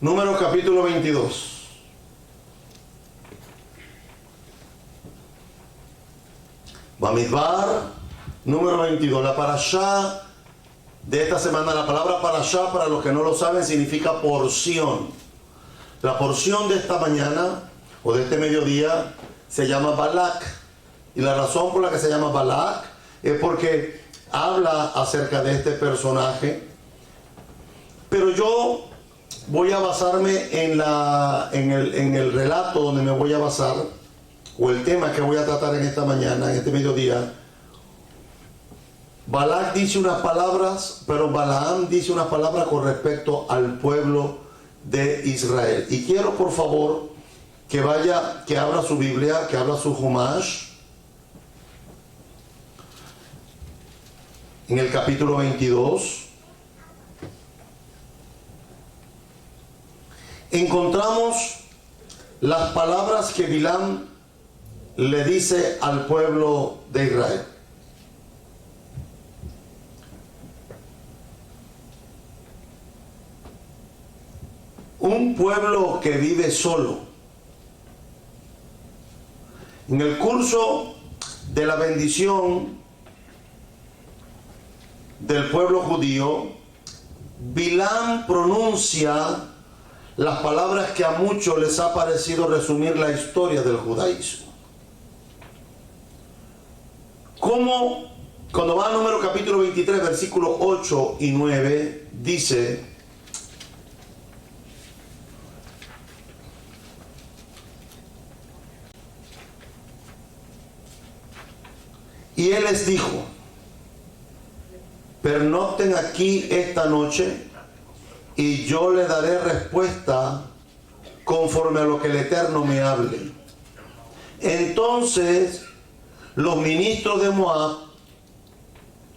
Números capítulo 22. Bamidbar, número 22. La parashá de esta semana, la palabra parashá, para los que no lo saben, significa porción. La porción de esta mañana, o de este mediodía, se llama Balak. Y la razón por la que se llama Balak es porque habla acerca de este personaje. Pero yo voy a basarme en el relato donde me voy a basar, o el tema que voy a tratar en esta mañana, en este mediodía. Balak dice unas palabras, pero Balaam dice unas palabras con respecto al pueblo de Israel. Y quiero, por favor, que abra su Biblia, que abra su Humash, en el capítulo 22. Encontramos las palabras que Bilam le dice al pueblo de Israel. Un pueblo que vive solo. En el curso de la bendición del pueblo judío, Bilam pronuncia las palabras que a muchos les ha parecido resumir la historia del judaísmo. Como cuando va a Número capítulo 23, versículos 8 y 9, dice: y él les dijo: pernocten aquí esta noche, y yo le daré respuesta conforme a lo que el Eterno me hable. Entonces los ministros de Moab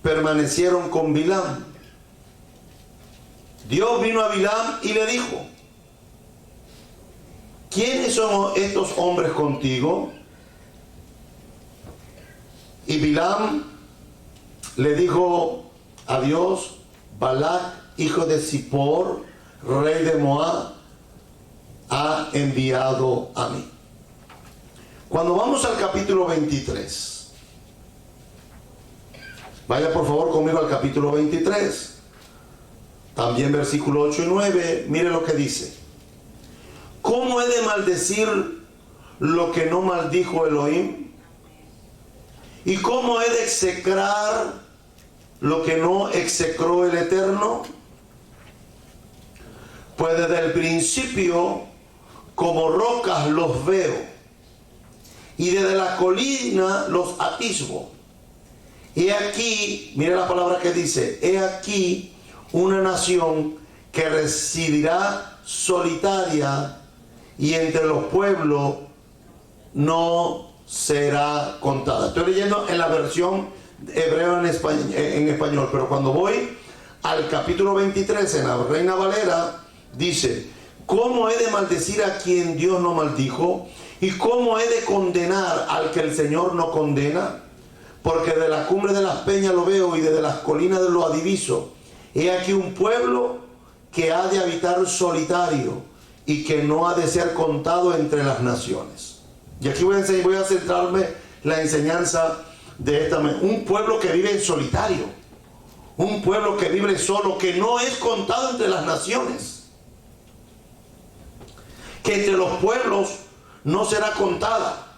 permanecieron con Bilam. Dios vino a Bilam y le dijo: ¿quiénes son estos hombres contigo? Y Bilam le dijo a Dios: Balak, hijo de Zippor, rey de Moab, ha enviado a mí. Cuando vamos al capítulo 23, vaya por favor conmigo al capítulo 23, también versículo 8 y 9, mire lo que dice: ¿cómo he de maldecir lo que no maldijo Elohim? ¿Y cómo he de execrar lo que no execró el Eterno? Pues desde el principio como rocas los veo, y desde la colina los atisbo. He aquí, mire la palabra que dice: he aquí una nación que residirá solitaria, y entre los pueblos no será contada. Estoy leyendo en la versión hebreo en español, pero cuando voy al capítulo 23 en la Reina Valera, dice: ¿cómo he de maldecir a quien Dios no maldijo? ¿Y cómo he de condenar al que el Señor no condena? Porque de la cumbre de las peñas lo veo, y desde las colinas lo diviso. He aquí un pueblo que ha de habitar solitario, y que no ha de ser contado entre las naciones. Y aquí voy a centrarme la enseñanza de esta manera. Un pueblo que vive en solitario, un pueblo que vive solo, que no es contado entre las naciones, que entre los pueblos no será contada.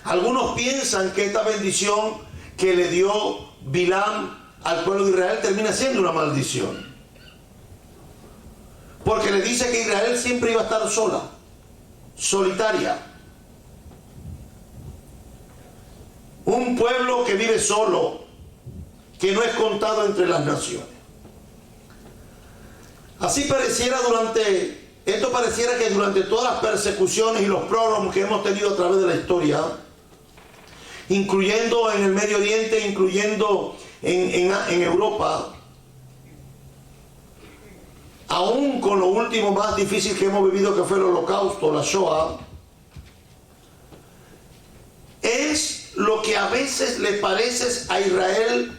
Algunos piensan que esta bendición que le dio Bilam al pueblo de Israel termina siendo una maldición, porque le dice que Israel siempre iba a estar sola, solitaria. Un pueblo que vive solo, que no es contado entre las naciones. Así pareciera que durante todas las persecuciones y los prólogos que hemos tenido a través de la historia, incluyendo en el Medio Oriente, incluyendo en Europa, aún con lo último más difícil que hemos vivido, que fue el Holocausto, la Shoah, es lo que a veces le parece a Israel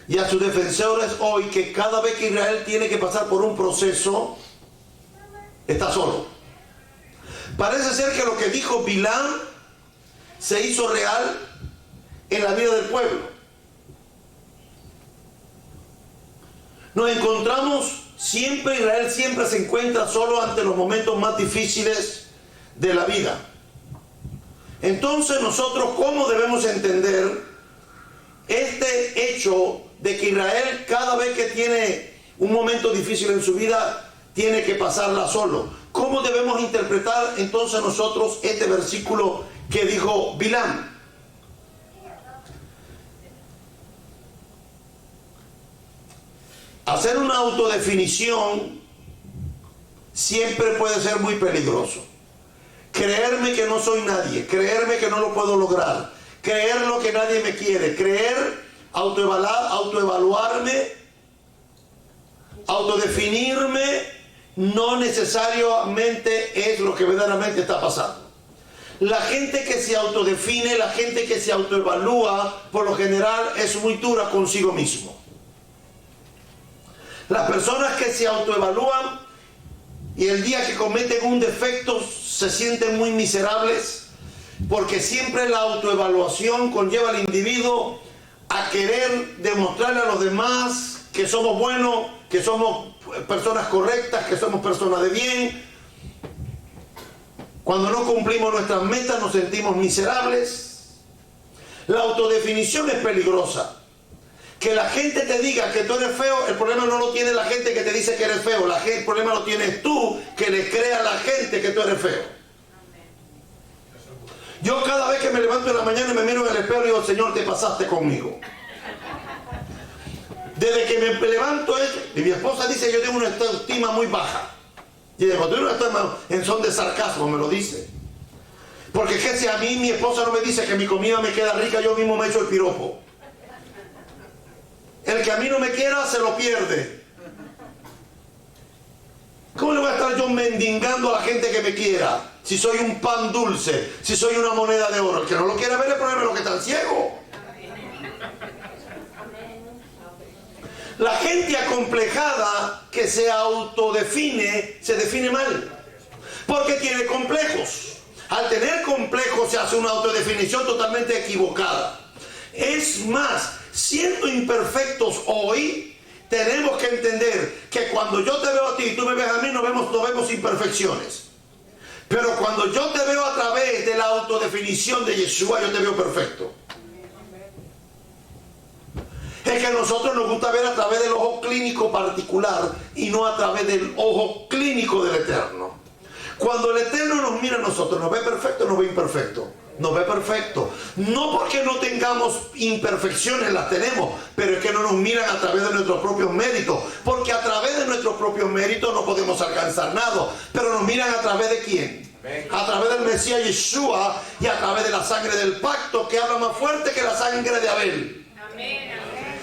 y a sus defensores hoy, que cada vez que Israel tiene que pasar por un proceso, está solo. Parece ser que lo que dijo Bilam se hizo real en la vida del pueblo. Nos encontramos siempre, Israel siempre se encuentra solo ante los momentos más difíciles de la vida. Entonces nosotros, ¿cómo debemos entender este hecho de que Israel cada vez que tiene un momento difícil en su vida tiene que pasarla solo? ¿Cómo debemos interpretar entonces nosotros este versículo que dijo Bilam? Hacer una autodefinición siempre puede ser muy peligroso. Creerme que no soy nadie, creerme que no lo puedo lograr, creer lo que nadie me quiere, creer, autoevaluarme, autodefinirme, no necesariamente es lo que verdaderamente está pasando. La gente que se autodefine, la gente que se autoevalúa, por lo general es muy dura consigo mismo. Las personas que se autoevalúan y el día que cometen un defecto se sienten muy miserables, porque siempre la autoevaluación conlleva al individuo a querer demostrarle a los demás que somos buenos, que somos personas correctas, que somos personas de bien. Cuando no cumplimos nuestras metas nos sentimos miserables. La autodefinición es peligrosa. Que la gente te diga que tú eres feo, el problema no lo tiene la gente que te dice que eres feo. El problema lo tienes tú, que le creas a la gente que tú eres feo. Yo cada vez que me levanto en la mañana y me miro en el espejo y digo, Señor, te pasaste conmigo. Desde que me levanto, y mi esposa dice que yo tengo una autoestima muy baja. Y digo, tú no estás en son de sarcasmo, me lo dice. Porque es que si a mí mi esposa no me dice que mi comida me queda rica, yo mismo me echo el piropo. El que a mí no me quiera se lo pierde. ¿Cómo le voy a estar yo mendigando a la gente que me quiera? Si soy un pan dulce, si soy una moneda de oro. El que no lo quiere ver es problema de los que están ciegos. La gente acomplejada que se autodefine, se define mal. Porque tiene complejos. Al tener complejos se hace una autodefinición totalmente equivocada. Es más, siendo imperfectos hoy, tenemos que entender que cuando yo te veo a ti y tú me ves a mí, no vemos imperfecciones. Pero cuando yo te veo a través de la autodefinición de Yeshua, yo te veo perfecto. Es que a nosotros nos gusta ver a través del ojo clínico particular y no a través del ojo clínico del Eterno. Cuando el Eterno nos mira a nosotros, ¿nos ve perfecto o nos ve imperfecto? Nos ve perfecto. No porque no tengamos imperfecciones, las tenemos, pero es que no nos miran a través de nuestros propios méritos, porque a través de nuestros propios méritos no podemos alcanzar nada, pero nos miran a través de ¿quién? A través del Mesías Yeshua y a través de la sangre del pacto que habla más fuerte que la sangre de Abel.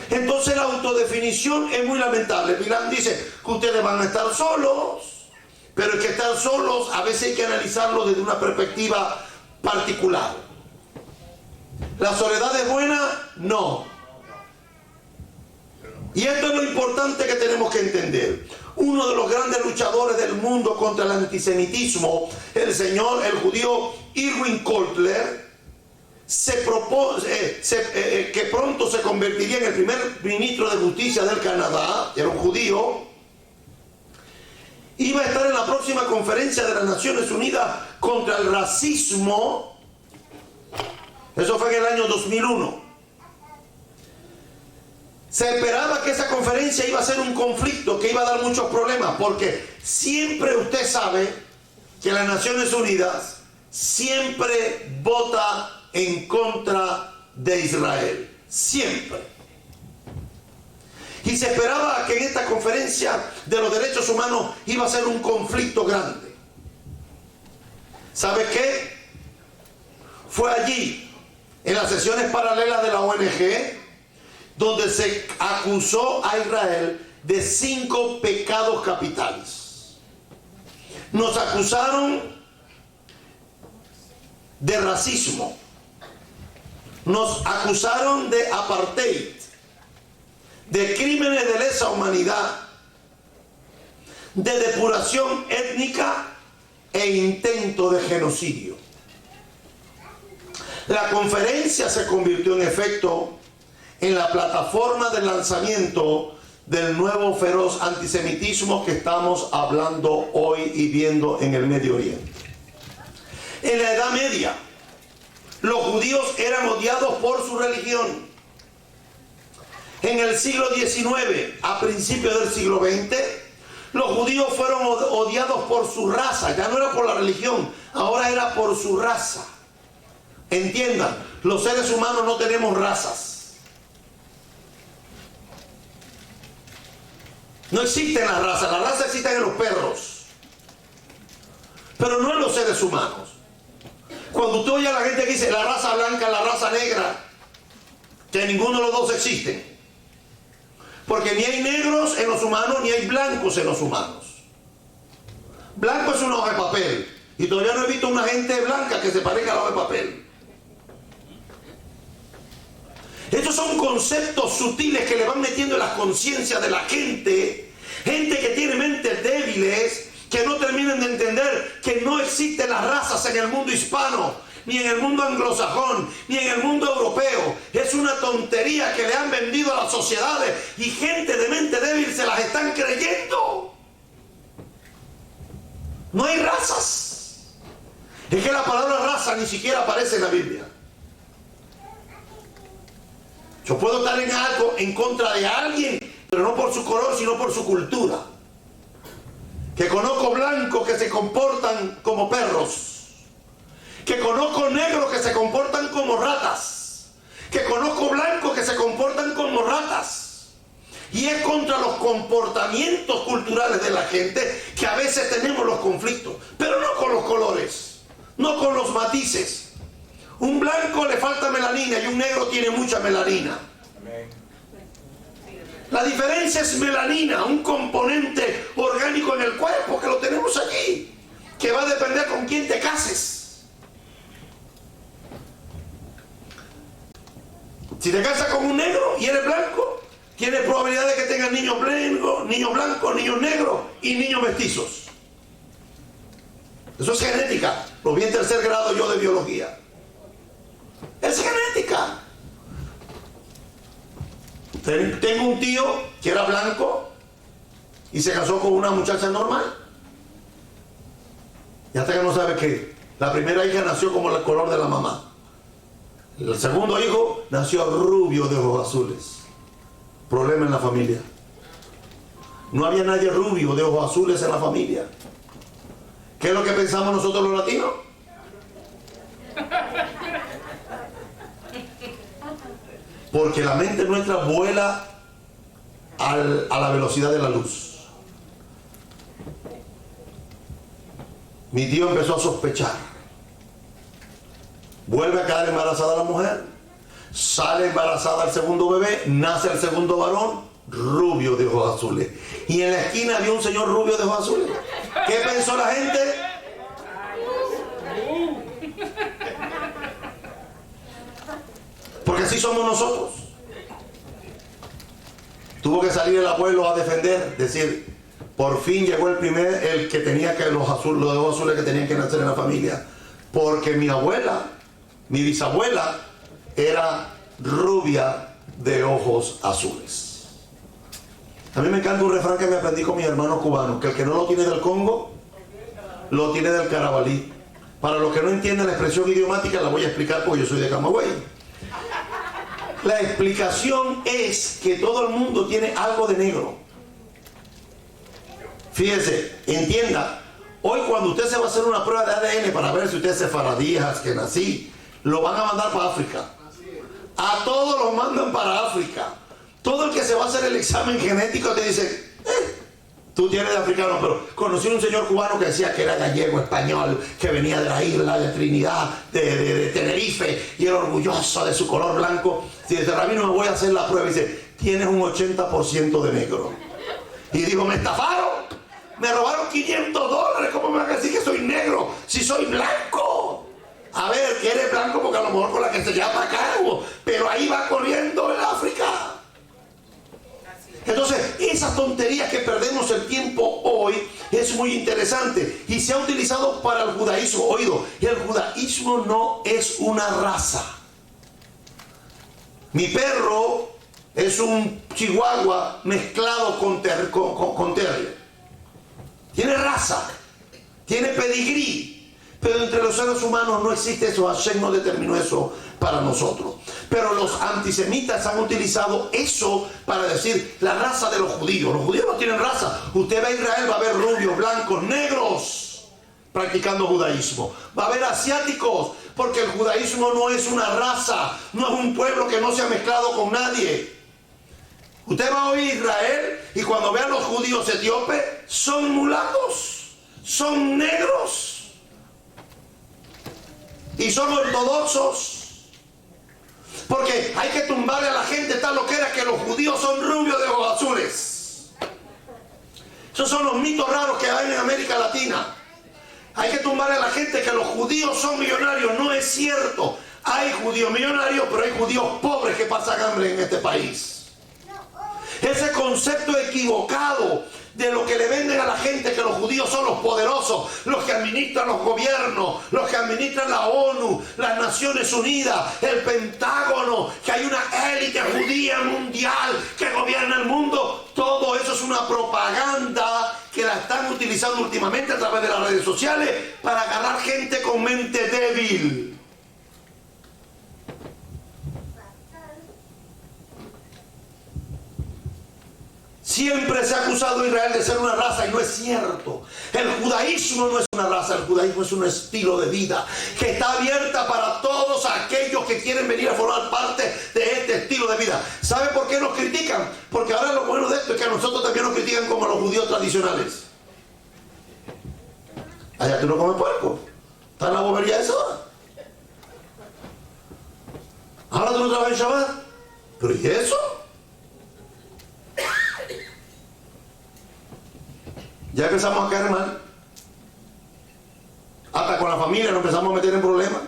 Entonces la autodefinición es muy lamentable. Bilam dice que ustedes van a estar solos, pero es que estar solos a veces hay que analizarlo desde una perspectiva particular. ¿La soledad es buena? No. Y esto es lo importante que tenemos que entender. Uno de los grandes luchadores del mundo contra el antisemitismo, el judío Irwin Kotler, que pronto se convertiría en el primer ministro de justicia del Canadá, era un judío, iba a estar en la próxima conferencia de las Naciones Unidas contra el racismo. Eso fue en el año 2001. Se esperaba que esa conferencia iba a ser un conflicto que iba a dar muchos problemas, porque siempre usted sabe que las Naciones Unidas siempre vota en contra de Israel. Siempre. Y se esperaba que en esta conferencia de los derechos humanos iba a ser un conflicto grande. ¿Sabe qué? Fue allí, en las sesiones paralelas de la ONG, donde se acusó a Israel de 5 pecados capitales. Nos acusaron de racismo. Nos acusaron de apartheid, de crímenes de lesa humanidad, de depuración étnica e intento de genocidio. La conferencia se convirtió en efecto en la plataforma de lanzamiento del nuevo feroz antisemitismo que estamos hablando hoy y viendo en el Medio Oriente. En la Edad Media, los judíos eran odiados por su religión. En el siglo XIX, a principios del siglo XX, los judíos fueron odiados por su raza. Ya no era por la religión, ahora era por su raza. Entiendan, los seres humanos no tenemos razas. No existen las razas existen en los perros, pero no en los seres humanos. Cuando usted oye a la gente que dice la raza blanca, la raza negra, que ninguno de los dos existen. Porque ni hay negros en los humanos, ni hay blancos en los humanos. Blanco es una hoja de papel. Y todavía no he visto una gente blanca que se parezca a la hoja de papel. Estos son conceptos sutiles que le van metiendo en las conciencias de la gente. Gente que tiene mentes débiles, que no terminan de entender que no existen las razas en el mundo hispano, ni en el mundo anglosajón, ni en el mundo europeo. Es una tontería que le han vendido a las sociedades y gente de mente débil se las están creyendo. No hay razas. Es que la palabra raza ni siquiera aparece en la Biblia. Yo puedo estar en algo en contra de alguien, pero no por su color, sino por su cultura. Que conozco blancos que se comportan como perros. Que conozco negros que se comportan como ratas. Que conozco blancos que se comportan como ratas. Y es contra los comportamientos culturales de la gente que a veces tenemos los conflictos. Pero no con los colores, no con los matices. Un blanco le falta melanina y un negro tiene mucha melanina. La diferencia es melanina, un componente orgánico en el cuerpo que lo tenemos allí, que va a depender con quién te cases. Si te casas con un negro y eres blanco, tienes probabilidad de que tengas niños blancos, niños negros y niños mestizos. Eso es genética. Lo vi en tercer grado yo de biología. Es genética. Tengo un tío que era blanco y se casó con una muchacha normal. Y hasta que no sabe que la primera hija nació como el color de la mamá. El segundo hijo nació rubio de ojos azules. Problema en la familia. No había nadie rubio de ojos azules en la familia. ¿Qué es lo que pensamos nosotros los latinos? Porque la mente nuestra vuela a la velocidad de la luz. Mi tío empezó a sospechar. Vuelve a quedar embarazada la mujer. Sale embarazada el segundo bebé. Nace el segundo varón, rubio de ojos azules. Y en la esquina había un señor rubio de ojos azules. ¿Qué pensó la gente? Porque así somos nosotros. Tuvo que salir el abuelo a defender, decir, por fin llegó el que tenía que los ojos azules que tenían que nacer en la familia. Porque mi abuela, mi bisabuela, era rubia de ojos azules. A mí me encanta un refrán que me aprendí con mis hermanos cubanos, que el que no lo tiene del Congo, lo tiene del Carabalí. Para los que no entienden la expresión idiomática, la voy a explicar porque yo soy de Camagüey. La explicación es que todo el mundo tiene algo de negro. Fíjese, entienda, hoy cuando usted se va a hacer una prueba de ADN para ver si usted es sefaradí, askenazí, lo van a mandar para África. A todos los mandan para África. Todo el que se va a hacer el examen genético te dice, tú tienes de africano, pero conocí a un señor cubano que decía que era gallego, español, que venía de la isla de Trinidad, de Tenerife, y era orgulloso de su color blanco. Si dice, rabino, me voy a hacer la prueba, y dice, tienes un 80% de negro. Y digo, me estafaron, me robaron $500, ¿cómo me van a decir que soy negro si soy blanco? A ver, que eres blanco porque a lo mejor con la que se llama acá, pero ahí va corriendo en África. Entonces, esas tonterías que perdemos el tiempo hoy es muy interesante y se ha utilizado para el judaísmo. Oído, el judaísmo no es una raza. Mi perro es un chihuahua mezclado con terrier. Tiene raza, tiene pedigrí. Pero entre los seres humanos no existe eso. Hashem no determinó eso para nosotros. Pero los antisemitas han utilizado eso para decir la raza de los judíos. Los judíos no tienen raza. Usted va a Israel, va a ver rubios, blancos, negros practicando judaísmo. Va a haber asiáticos, porque el judaísmo no es una raza, no es un pueblo que no se ha mezclado con nadie. Usted va a oír Israel y cuando ve a los judíos etíopes, son mulatos, son negros. Y son ortodoxos. Porque hay que tumbarle a la gente tal lo que era que los judíos son rubios de ojos azules. Esos son los mitos raros que hay en América Latina. Hay que tumbarle a la gente que los judíos son millonarios. No es cierto. Hay judíos millonarios, pero hay judíos pobres que pasan hambre en este país. Ese concepto equivocado de lo que le venden a la gente, que los judíos son los poderosos, los que administran los gobiernos, los que administran la ONU, las Naciones Unidas, el Pentágono, que hay una élite judía mundial que gobierna el mundo. Todo eso es una propaganda que la están utilizando últimamente a través de las redes sociales para agarrar gente con mente débil. Siempre se ha acusado a Israel de ser una raza y no es cierto. El judaísmo no es una raza, el judaísmo es un estilo de vida que está abierta para todos aquellos que quieren venir a formar parte de este estilo de vida. ¿Sabe por qué nos critican? Porque ahora lo bueno de esto es que a nosotros también nos critican como a los judíos tradicionales. Allá tú no comes puerco. Está en la bobería de esa hora. Ahora tú no trabajas en Shabbat. ¿Pero y eso? Ya empezamos a caer mal. Hasta con la familia nos empezamos a meter en problemas.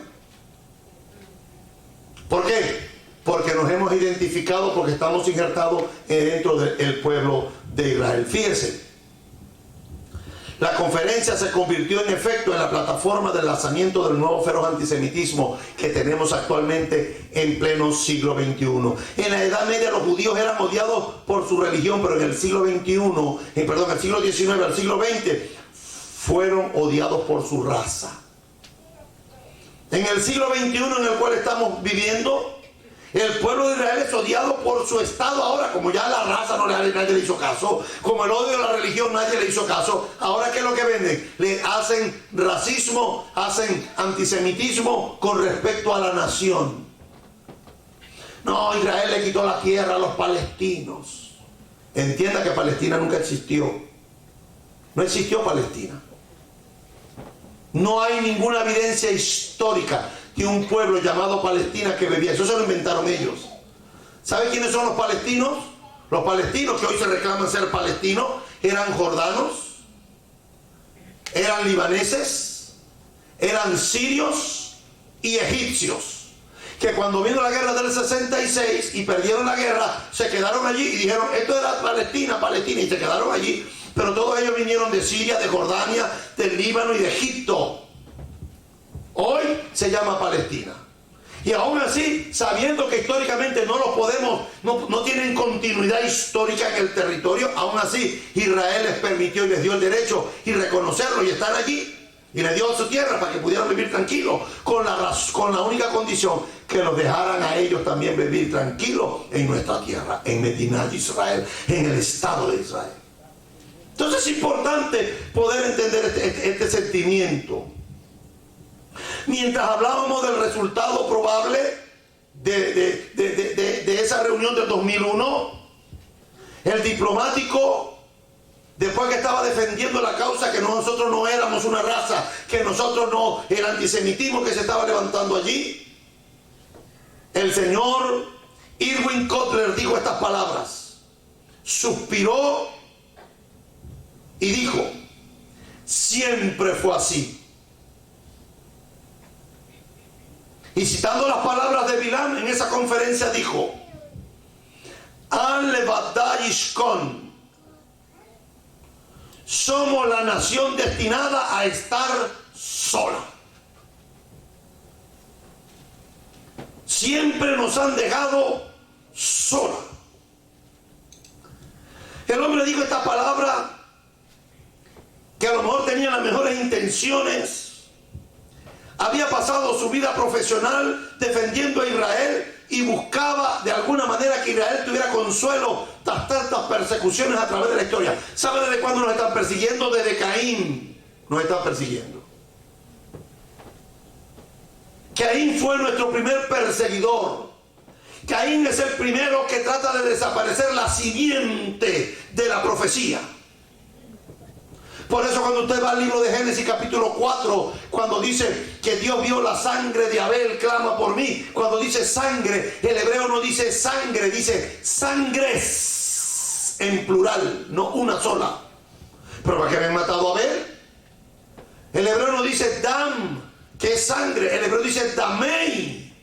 ¿Por qué? Porque nos hemos identificado, porque estamos injertados dentro del pueblo de Israel. Fíjense, la conferencia se convirtió en efecto en la plataforma del lanzamiento del nuevo feroz antisemitismo que tenemos actualmente en pleno siglo XXI. En la Edad Media los judíos eran odiados por su religión, pero en el siglo XXI, el siglo XIX al siglo XX, fueron odiados por su raza. En el siglo XXI en el cual estamos viviendo, el pueblo de Israel es odiado por su estado ahora, como ya la raza nadie le hizo caso, como el odio a la religión nadie le hizo caso. Ahora, ¿qué es lo que venden? Le hacen racismo, hacen antisemitismo con respecto a la nación. No, Israel le quitó la tierra a los palestinos. Entienda que Palestina nunca existió. No existió Palestina. No hay ninguna evidencia histórica de un pueblo llamado Palestina que vivía. Eso se lo inventaron ellos. ¿Sabe quiénes son los palestinos? Los palestinos que hoy se reclaman ser palestinos eran jordanos, eran libaneses, eran sirios y egipcios, que cuando vino la guerra del 66 y perdieron la guerra, se quedaron allí y dijeron, esto era Palestina, Palestina, y se quedaron allí. Pero todos ellos vinieron de Siria, de Jordania, del Líbano y de Egipto. Hoy se llama Palestina. Y aún así, sabiendo que históricamente no los podemos, no tienen continuidad histórica en el territorio, aún así Israel les permitió y les dio el derecho y reconocerlo y están allí. Y les dio su tierra para que pudieran vivir tranquilos, con la única condición que los dejaran a ellos también vivir tranquilos en nuestra tierra, en Medinat Israel, en el Estado de Israel. Entonces es importante poder entender este sentimiento. Mientras hablábamos del resultado probable de esa reunión del 2001, el diplomático, después que estaba defendiendo la causa que nosotros no éramos una raza, que nosotros no, el antisemitismo que se estaba levantando allí, el señor Irwin Kotler dijo estas palabras, suspiró y dijo, siempre fue así. Y citando las palabras de Bilam en esa conferencia dijo, An levadai yishkon, somos la nación destinada a estar sola. Siempre nos han dejado sola. El hombre dijo esta palabra, que a lo mejor tenía las mejores intenciones. Había pasado su vida profesional defendiendo a Israel y buscaba de alguna manera que Israel tuviera consuelo tras tantas persecuciones a través de la historia. ¿Sabe desde cuándo nos están persiguiendo? Desde Caín nos están persiguiendo. Caín fue nuestro primer perseguidor. Caín es el primero que trata de desaparecer la simiente de la profecía. Por eso cuando usted va al libro de Génesis capítulo 4, cuando dice que Dios vio la sangre de Abel, clama por mí. Cuando dice sangre, el hebreo no dice sangre, dice sangres en plural, no una sola. Pero ¿para qué habían matado a Abel? El hebreo no dice dam, que es sangre, el hebreo dice damei.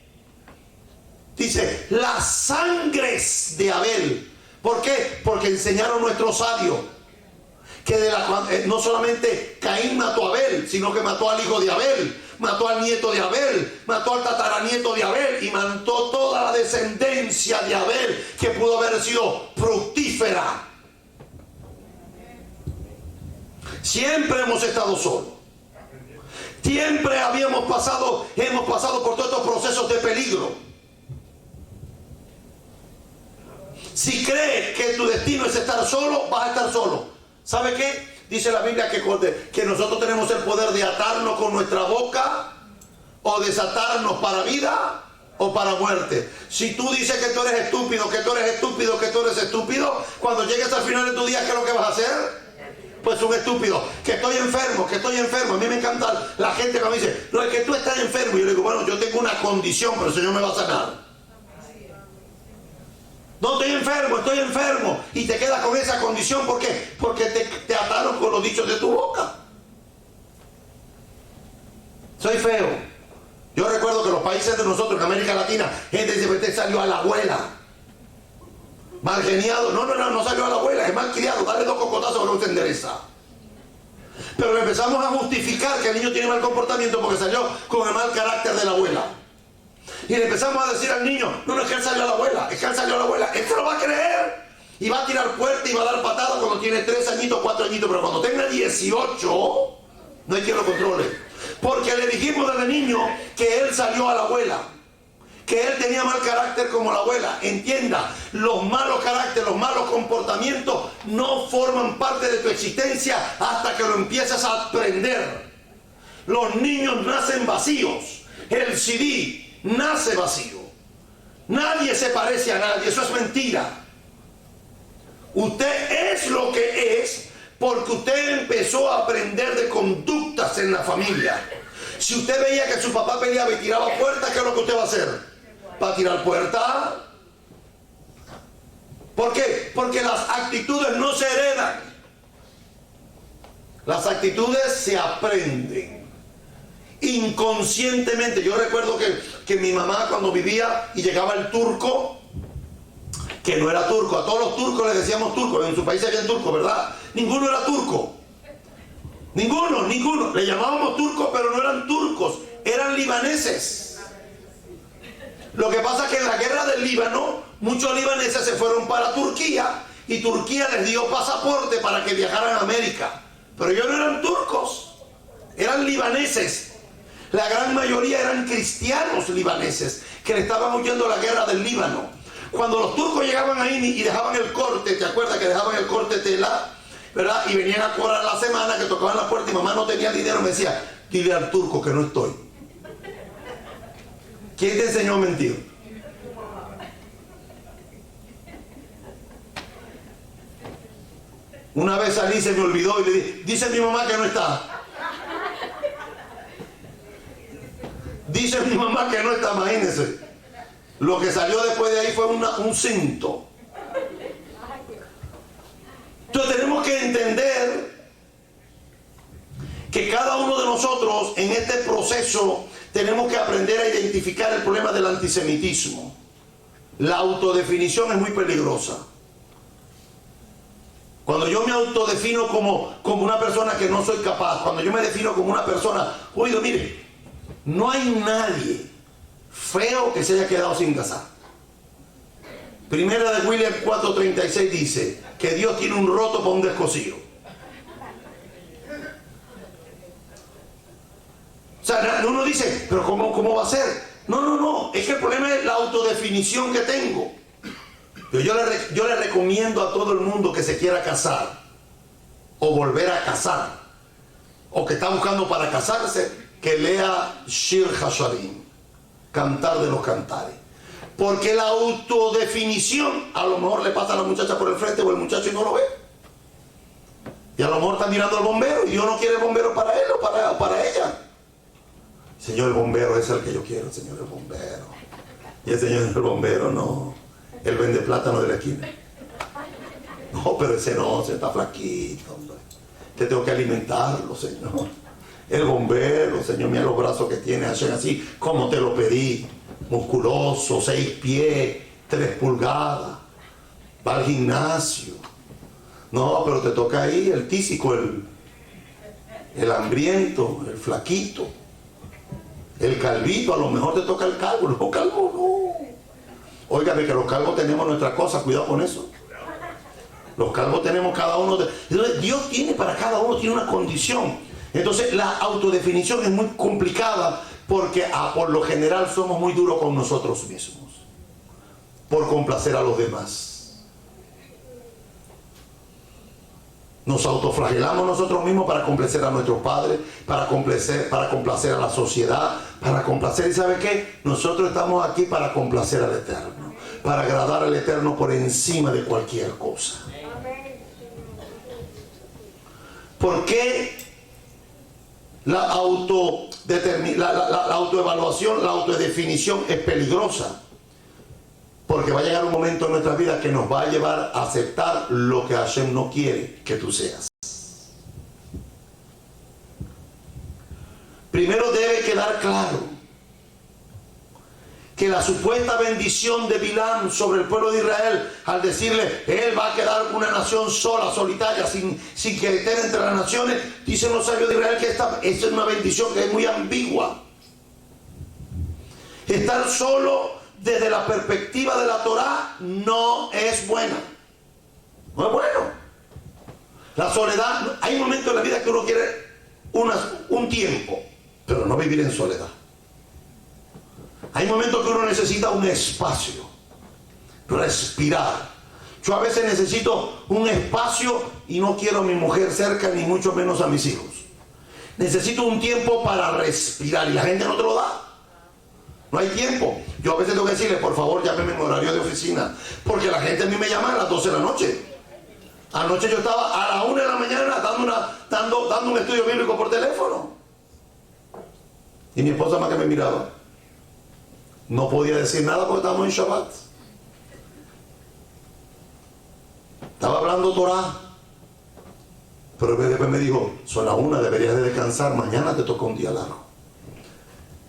Dice las sangres de Abel. ¿Por qué? Porque enseñaron nuestros sabios que no solamente Caín mató a Abel, sino que mató al hijo de Abel, mató al nieto de Abel, mató al tataranieto de Abel y mató toda la descendencia de Abel que pudo haber sido fructífera. Siempre hemos estado solos. Siempre hemos pasado por todos estos procesos de peligro. Si crees que tu destino es estar solo, vas a estar solo. ¿Sabe qué? Dice la Biblia que nosotros tenemos el poder de atarnos con nuestra boca o desatarnos para vida o para muerte. Si tú dices que tú eres estúpido, que tú eres estúpido, que tú eres estúpido, cuando llegues al final de tu día, ¿qué es lo que vas a hacer? Pues un estúpido. Que estoy enfermo, que estoy enfermo. A mí me encanta la gente que me dice, no, es que tú estás enfermo. Y yo le digo, bueno, yo tengo una condición, pero el Señor me va a sanar. No, estoy enfermo. Y te quedas con esa condición. ¿Por qué? Porque te ataron con los dichos de tu boca. Soy feo. Yo recuerdo que los países de nosotros, en América Latina, gente dice, usted salió a la abuela. Mal geniado. No salió a la abuela, es mal criado. Dale 2 cocotazos que no se endereza. Pero le empezamos a justificar que el niño tiene mal comportamiento porque salió con el mal carácter de la abuela. Y le empezamos a decir al niño, no es que él salió a la abuela, es que él salió a la abuela. Él se lo va a creer. Y va a tirar fuerte y va a dar patadas cuando tiene 3 añitos, 4 añitos. Pero cuando tenga 18, no hay quien lo controle. Porque le dijimos desde niño que él salió a la abuela. Que él tenía mal carácter como la abuela. Entienda, los malos caracteres, los malos comportamientos no forman parte de tu existencia hasta que lo empiezas a aprender. Los niños nacen vacíos. El CD nace vacío. Nadie se parece a nadie, eso es mentira. Usted es lo que es porque usted empezó a aprender de conductas en la familia. Si usted veía que su papá peleaba y tiraba puertas, ¿qué es lo que usted va a hacer? ¿Va a tirar puertas? ¿Por qué? Porque las actitudes no se heredan. Las actitudes se aprenden inconscientemente. Yo recuerdo que mi mamá, cuando vivía y llegaba el turco, que no era turco, a todos los turcos les decíamos turcos, en su país había turcos, ¿verdad? Ninguno era turco. Ninguno. Le llamábamos turcos, pero no eran turcos, eran libaneses. Lo que pasa es que en la guerra del Líbano, muchos libaneses se fueron para Turquía y Turquía les dio pasaporte para que viajaran a América. Pero ellos no eran turcos, eran libaneses. La gran mayoría eran cristianos libaneses que le estaban huyendo a la guerra del Líbano. Cuando los turcos llegaban ahí y dejaban el corte, ¿te acuerdas que dejaban el corte tela? ¿Verdad? Y venían a cobrar la semana, que tocaban la puerta y mamá no tenía dinero, me decía, dile al turco que no estoy. ¿Quién te enseñó a mentir? Una vez salí, se me olvidó y le dije, dice mi mamá que no está. Dice mi mamá que no está, imagínense. Lo que salió después de ahí fue un cinto. Entonces tenemos que entender que cada uno de nosotros en este proceso tenemos que aprender a identificar el problema del antisemitismo. La autodefinición es muy peligrosa. Cuando yo me autodefino como una persona que no soy capaz, cuando yo me defino como una persona, oiga, mire, no hay nadie feo que se haya quedado sin casar. Primera de William 4:36 dice que Dios tiene un roto para un descosido. O sea, uno dice, pero ¿cómo va a ser? No, es que el problema es la autodefinición que tengo. Yo le recomiendo a todo el mundo que se quiera casar, o volver a casar, o que está buscando para casarse, que lea Shir Hasharim, Cantar de los Cantares. Porque la autodefinición a lo mejor le pasa a la muchacha por el frente o el muchacho y no lo ve. Y a lo mejor está mirando al bombero y Dios no quiere el bombero para él o para ella. Señor, el bombero es el que yo quiero, Señor, el bombero. Y el Señor, el bombero, no. Él vende plátano de la esquina. No, pero ese no, se está flaquito, hombre. Te tengo que alimentarlo, Señor. El bombero, Señor, mira los brazos que tiene, hacen así, como te lo pedí. Musculoso, 6 pies, 3 pulgadas. Va al gimnasio. No, pero te toca ahí el tísico, el hambriento, el flaquito. El calvito, a lo mejor te toca el calvo. No, calvo no. Óigame que los calvos tenemos nuestra cosa, cuidado con eso. Los calvos tenemos cada uno. Entonces, Dios tiene para cada uno, tiene una condición. Entonces la autodefinición es muy complicada porque por lo general somos muy duros con nosotros mismos. Por complacer a los demás. Nos autoflagelamos nosotros mismos para complacer a nuestros padres, para complacer a la sociedad, para complacer. ¿Y sabe qué? Nosotros estamos aquí para complacer al Eterno, para agradar al Eterno por encima de cualquier cosa. ¿Por qué la autoevaluación, la autodefinición es peligrosa? Porque va a llegar un momento en nuestra vida que nos va a llevar a aceptar lo que Hashem no quiere que tú seas. Primero debe quedar claro que la supuesta bendición de Bilam sobre el pueblo de Israel, al decirle, él va a quedar una nación sola, solitaria, sin que esté entre las naciones, dicen los sabios de Israel que esta es una bendición que es muy ambigua. Estar solo desde la perspectiva de la Torá no es buena. No es bueno. La soledad, hay momentos en la vida que uno quiere un tiempo, pero no vivir en soledad. Hay momentos que uno necesita un espacio, respirar. Yo a veces necesito un espacio y no quiero a mi mujer cerca, ni mucho menos a mis hijos. Necesito un tiempo para respirar y la gente no te lo da. No hay tiempo. Yo a veces tengo que decirle, por favor, llámeme en horario de oficina, porque la gente a mí me llama a las 12 de la noche. Anoche yo estaba a las 1 de la mañana dando un estudio bíblico por teléfono. Y mi esposa más que me miraba. No podía decir nada porque estábamos en Shabbat. Estaba hablando Torah. Pero después me dijo, son las 1, deberías de descansar, mañana te toca un día largo.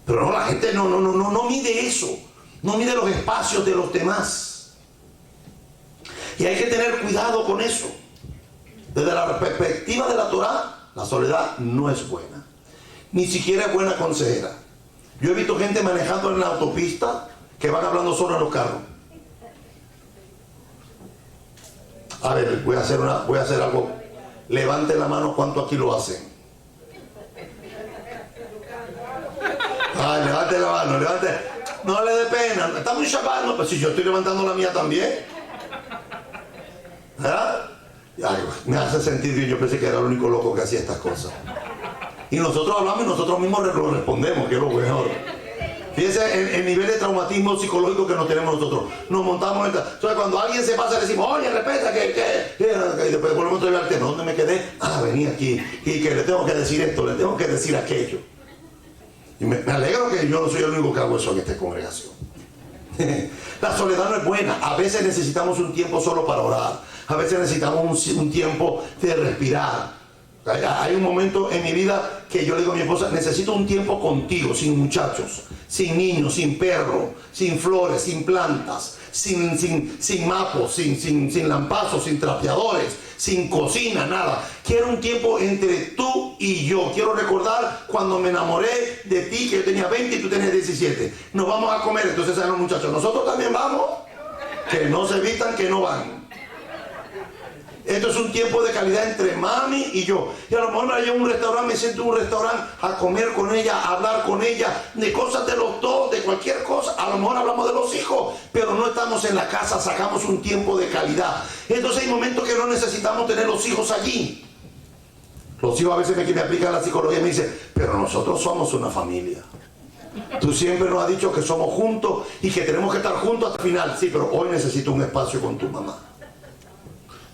Pero no, la gente no mide eso. No mide los espacios de los demás. Y hay que tener cuidado con eso. Desde la perspectiva de la Torá, la soledad no es buena. Ni siquiera es buena consejera. Yo he visto gente manejando en la autopista que van hablando solo en los carros. A ver, voy a hacer algo. Levante la mano, ¿cuánto aquí lo hacen? Ay, levante la mano, levante. No le dé pena. Estamos en Shabbat, no, pues si yo estoy levantando la mía también. ¿Verdad? Ay, me hace sentir bien. Yo pensé que era el único loco que hacía estas cosas. Y nosotros hablamos y nosotros mismos lo respondemos, que es lo mejor. Fíjense el nivel de traumatismo psicológico que nos tenemos nosotros. Nos montamos en... Entonces cuando alguien se pasa le decimos, oye, respeta, que... Y después volvemos a al tema. ¿Dónde me quedé? Ah, venía aquí. Y que le tengo que decir esto, le tengo que decir aquello. Y me alegro que yo no soy el único que hago eso en esta congregación. La soledad no es buena. A veces necesitamos un tiempo solo para orar. A veces necesitamos un tiempo de respirar. Hay un momento en mi vida que yo le digo a mi esposa, necesito un tiempo contigo, sin muchachos. sin niños, sin perro, sin flores, sin plantas, sin mapos, sin lampazos, sin trapeadores, sin cocina, nada. Quiero un tiempo entre tú y yo. Quiero recordar cuando me enamoré de ti, que yo tenía 20 y tú tenías 17. Nos vamos a comer. Entonces saben los muchachos, nosotros también vamos. Que no se evitan, que no van. Esto es un tiempo de calidad entre mami y yo. Y a lo mejor me la llevo a un restaurante, me siento en un restaurante a comer con ella, a hablar con ella, de cosas de los dos, de cualquier cosa. A lo mejor hablamos de los hijos, pero no estamos en la casa, sacamos un tiempo de calidad. Entonces hay momentos que no necesitamos tener los hijos allí. Los hijos a veces me aplican la psicología y me dicen, pero nosotros somos una familia. Tú siempre nos has dicho que somos juntos y que tenemos que estar juntos hasta el final. Sí, pero hoy necesito un espacio con tu mamá.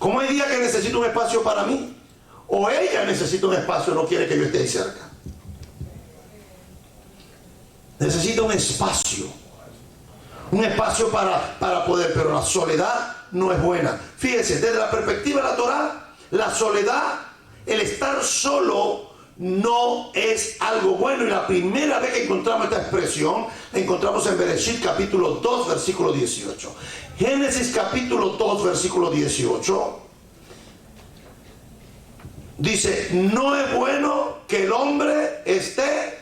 ¿Cómo hay días que necesito un espacio para mí? O ella necesita un espacio, no quiere que yo esté ahí cerca. Necesita un espacio. Un espacio para poder, pero la soledad no es buena. Fíjense, desde la perspectiva de la Torá, la soledad, el estar solo, no es algo bueno. Y la primera vez que encontramos esta expresión, la encontramos en Bereshit capítulo 2, versículo 18. Génesis capítulo 2, versículo 18. Dice, no es bueno que el hombre esté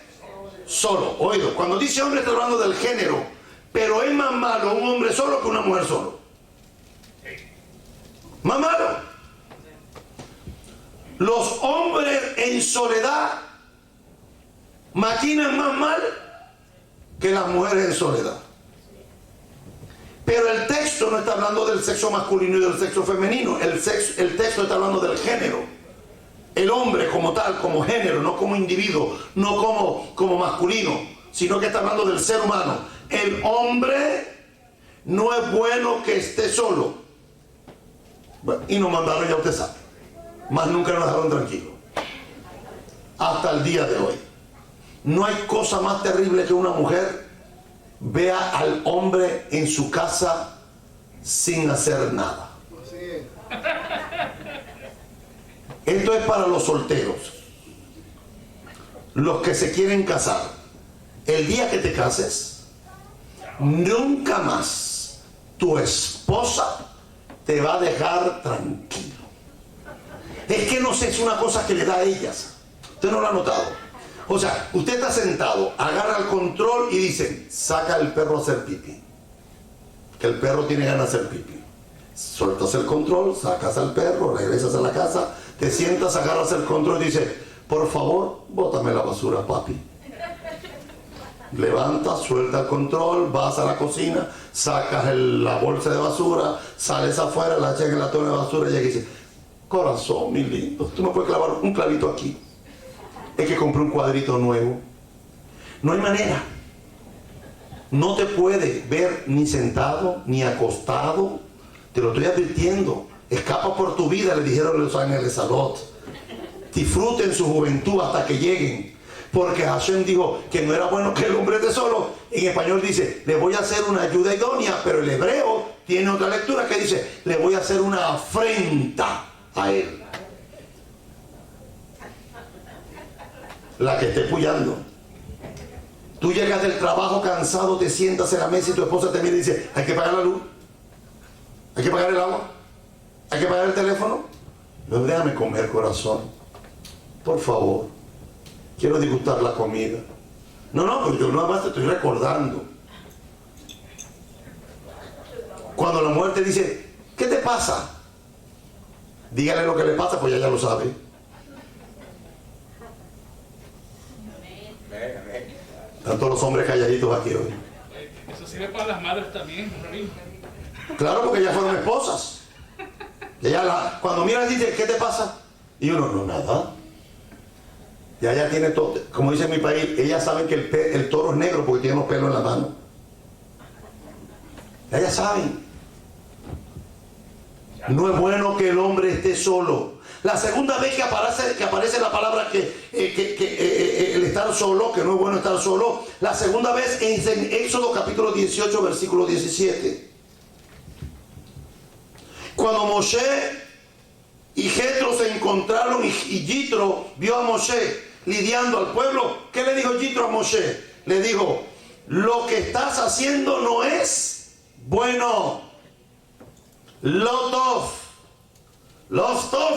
solo. Oído, cuando dice hombre está hablando del género, pero es más malo un hombre solo que una mujer solo. Más malo. Los hombres en soledad maquinan más mal que las mujeres en soledad. Pero el texto no está hablando del sexo masculino y del sexo femenino. El texto está hablando del género. El hombre como tal, como género, no como individuo, no como masculino, sino que está hablando del ser humano. El hombre no es bueno que esté solo. Bueno, y nos mandaron, ya usted sabe, más nunca nos dejaron tranquilos. Hasta el día de hoy. No hay cosa más terrible que una mujer vea al hombre en su casa sin hacer nada. Esto es para los solteros, los que se quieren casar. El día que te cases, nunca más tu esposa te va a dejar tranquilo. Es que no sé, es una cosa que le da a ellas. Usted no lo ha notado. O sea, usted está sentado, agarra el control y dice, saca el perro a hacer pipí. Que el perro tiene ganas de hacer pipí. Sueltas el control, sacas al perro, regresas a la casa, te sientas, agarras el control y dices, por favor, bótame la basura, papi. Levantas, suelta el control, vas a la cocina, sacas la bolsa de basura, sales afuera, la echas en la tona de basura y ella dice, corazón, mi lindo, tú me puedes clavar un clavito aquí. Es que compré un cuadrito nuevo. No hay manera. No te puede ver ni sentado, ni acostado. Te lo estoy advirtiendo. Escapa por tu vida, le dijeron los ángeles a Lot. Disfruten su juventud hasta que lleguen. Porque Hashem dijo que no era bueno que el hombre esté solo. En español dice, le voy a hacer una ayuda idónea, pero el hebreo tiene otra lectura que dice, le voy a hacer una afrenta a él. La que esté puyando. Tú llegas del trabajo cansado, te sientas en la mesa y tu esposa te mira y dice, hay que pagar la luz, hay que pagar el agua, hay que pagar el teléfono. No, déjame comer, corazón, por favor, quiero disfrutar la comida. No, pero yo nada más te estoy recordando. Cuando la mujer te dice, ¿qué te pasa? Dígale lo que le pasa, pues ella lo sabe. Están todos los hombres calladitos aquí hoy. Eso sirve para las madres también, Rabino. Claro, porque ellas fueron esposas. Cuando miran dice, ¿qué te pasa? Y uno, no, nada. Y ella tiene todo, como dice en mi país, ellas saben que el toro es negro porque tiene los pelos en la mano. Ellas saben. No es bueno que el hombre esté solo. La segunda vez que aparece la palabra el estar solo, que no es bueno estar solo, la segunda vez es en Éxodo capítulo 18, versículo 17. Cuando Moshe y Jetro se encontraron y Yitro vio a Moshe lidiando al pueblo, ¿qué le dijo Yitro a Moshe? Le dijo, lo que estás haciendo no es bueno. Lo tov,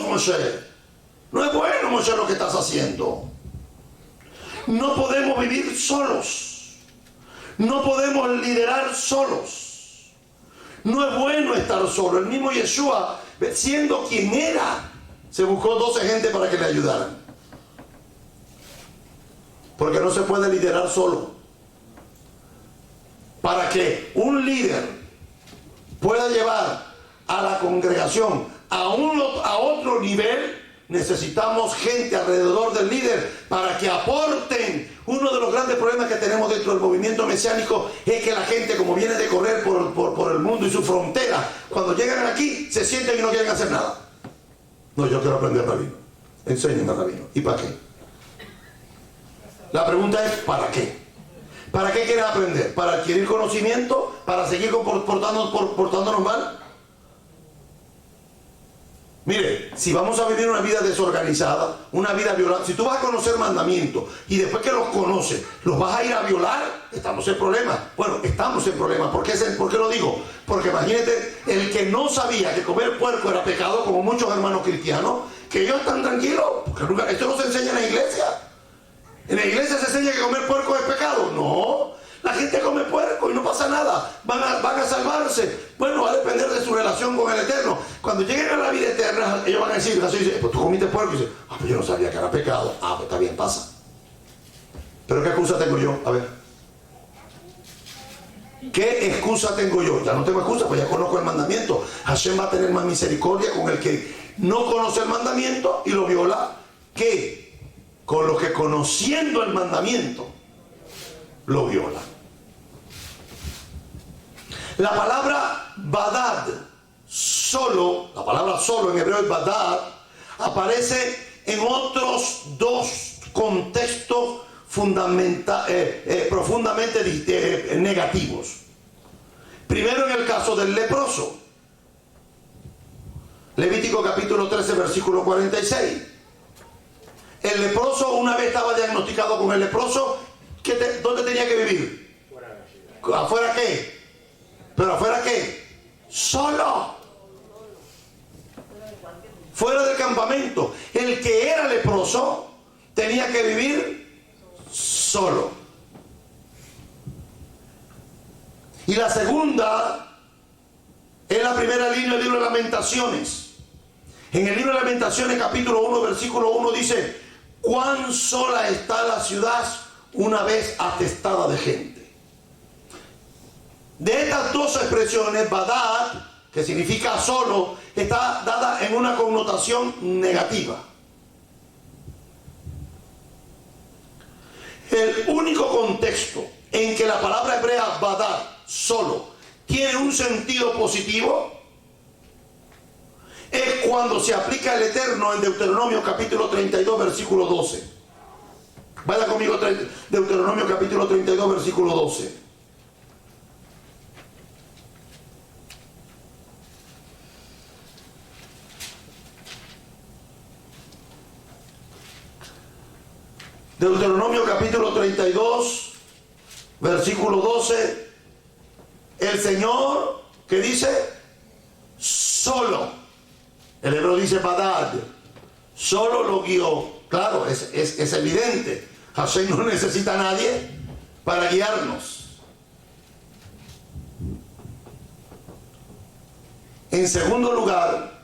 Moshe. No es bueno, Moshe, lo que estás haciendo. No podemos vivir solos. No podemos liderar solos. No es bueno estar solo. El mismo Yeshua, siendo quien era, se buscó 12 gente para que le ayudaran. Porque no se puede liderar solo. Para que un líder pueda llevar a la congregación a otro nivel, necesitamos gente alrededor del líder para que aporten. Uno de los grandes problemas que tenemos dentro del movimiento mesiánico es que la gente, como viene de correr por el mundo y su frontera, cuando llegan aquí se sienten y no quieren hacer nada. No, yo quiero aprender, rabino. Enséñenme, rabino. ¿Y para qué? La pregunta es, ¿para qué? ¿Para qué quieres aprender? ¿Para adquirir conocimiento? ¿Para seguir portándonos mal? Mire, si vamos a vivir una vida desorganizada, una vida violada, si tú vas a conocer mandamientos y después que los conoces, los vas a ir a violar, estamos en problemas. Bueno, estamos en problemas. ¿Por qué lo digo? Porque imagínate, el que no sabía que comer puerco era pecado, como muchos hermanos cristianos, que ellos están tranquilos, porque esto no se enseña en la iglesia. ¿En la iglesia se enseña que comer puerco es pecado? No. La gente come puerco y no pasa nada. Van a salvarse. Bueno, va a depender de su relación con el Eterno. Cuando lleguen a la vida eterna, ellos van a decir, pues tú comiste puerco. Y dicen, pues yo no sabía que era pecado. Pues está bien, pasa. Pero ¿qué excusa tengo yo? A ver. ¿Qué excusa tengo yo? Ya no tengo excusa, pues ya conozco el mandamiento. Hashem va a tener más misericordia con el que no conoce el mandamiento y lo viola, que con los que conociendo el mandamiento lo viola. La palabra badad, solo, la palabra solo en hebreo es badad, aparece en otros dos contextos profundamente negativos. Primero, en el caso del leproso. Levítico capítulo 13, versículo 46. El leproso, una vez estaba diagnosticado con el leproso, ¿dónde tenía que vivir? ¿Afuera qué? ¿Pero afuera qué? Solo. Fuera del campamento. El que era leproso tenía que vivir solo. Y la segunda es la primera línea del libro de Lamentaciones. En el libro de Lamentaciones, capítulo 1, versículo 1, dice: cuán sola está la ciudad una vez atestada de gente. De estas dos expresiones, badad, que significa solo, está dada en una connotación negativa. El único contexto en que la palabra hebrea badad, solo, tiene un sentido positivo es cuando se aplica el Eterno en Deuteronomio capítulo 32, versículo 12. Vaya conmigo, Deuteronomio capítulo 32, versículo 12. Deuteronomio capítulo 32, versículo 12. El Señor, ¿qué dice? Solo. El hebreo dice badad. Solo lo guió. Claro, es evidente. Hashem no necesita a nadie para guiarnos. En segundo lugar,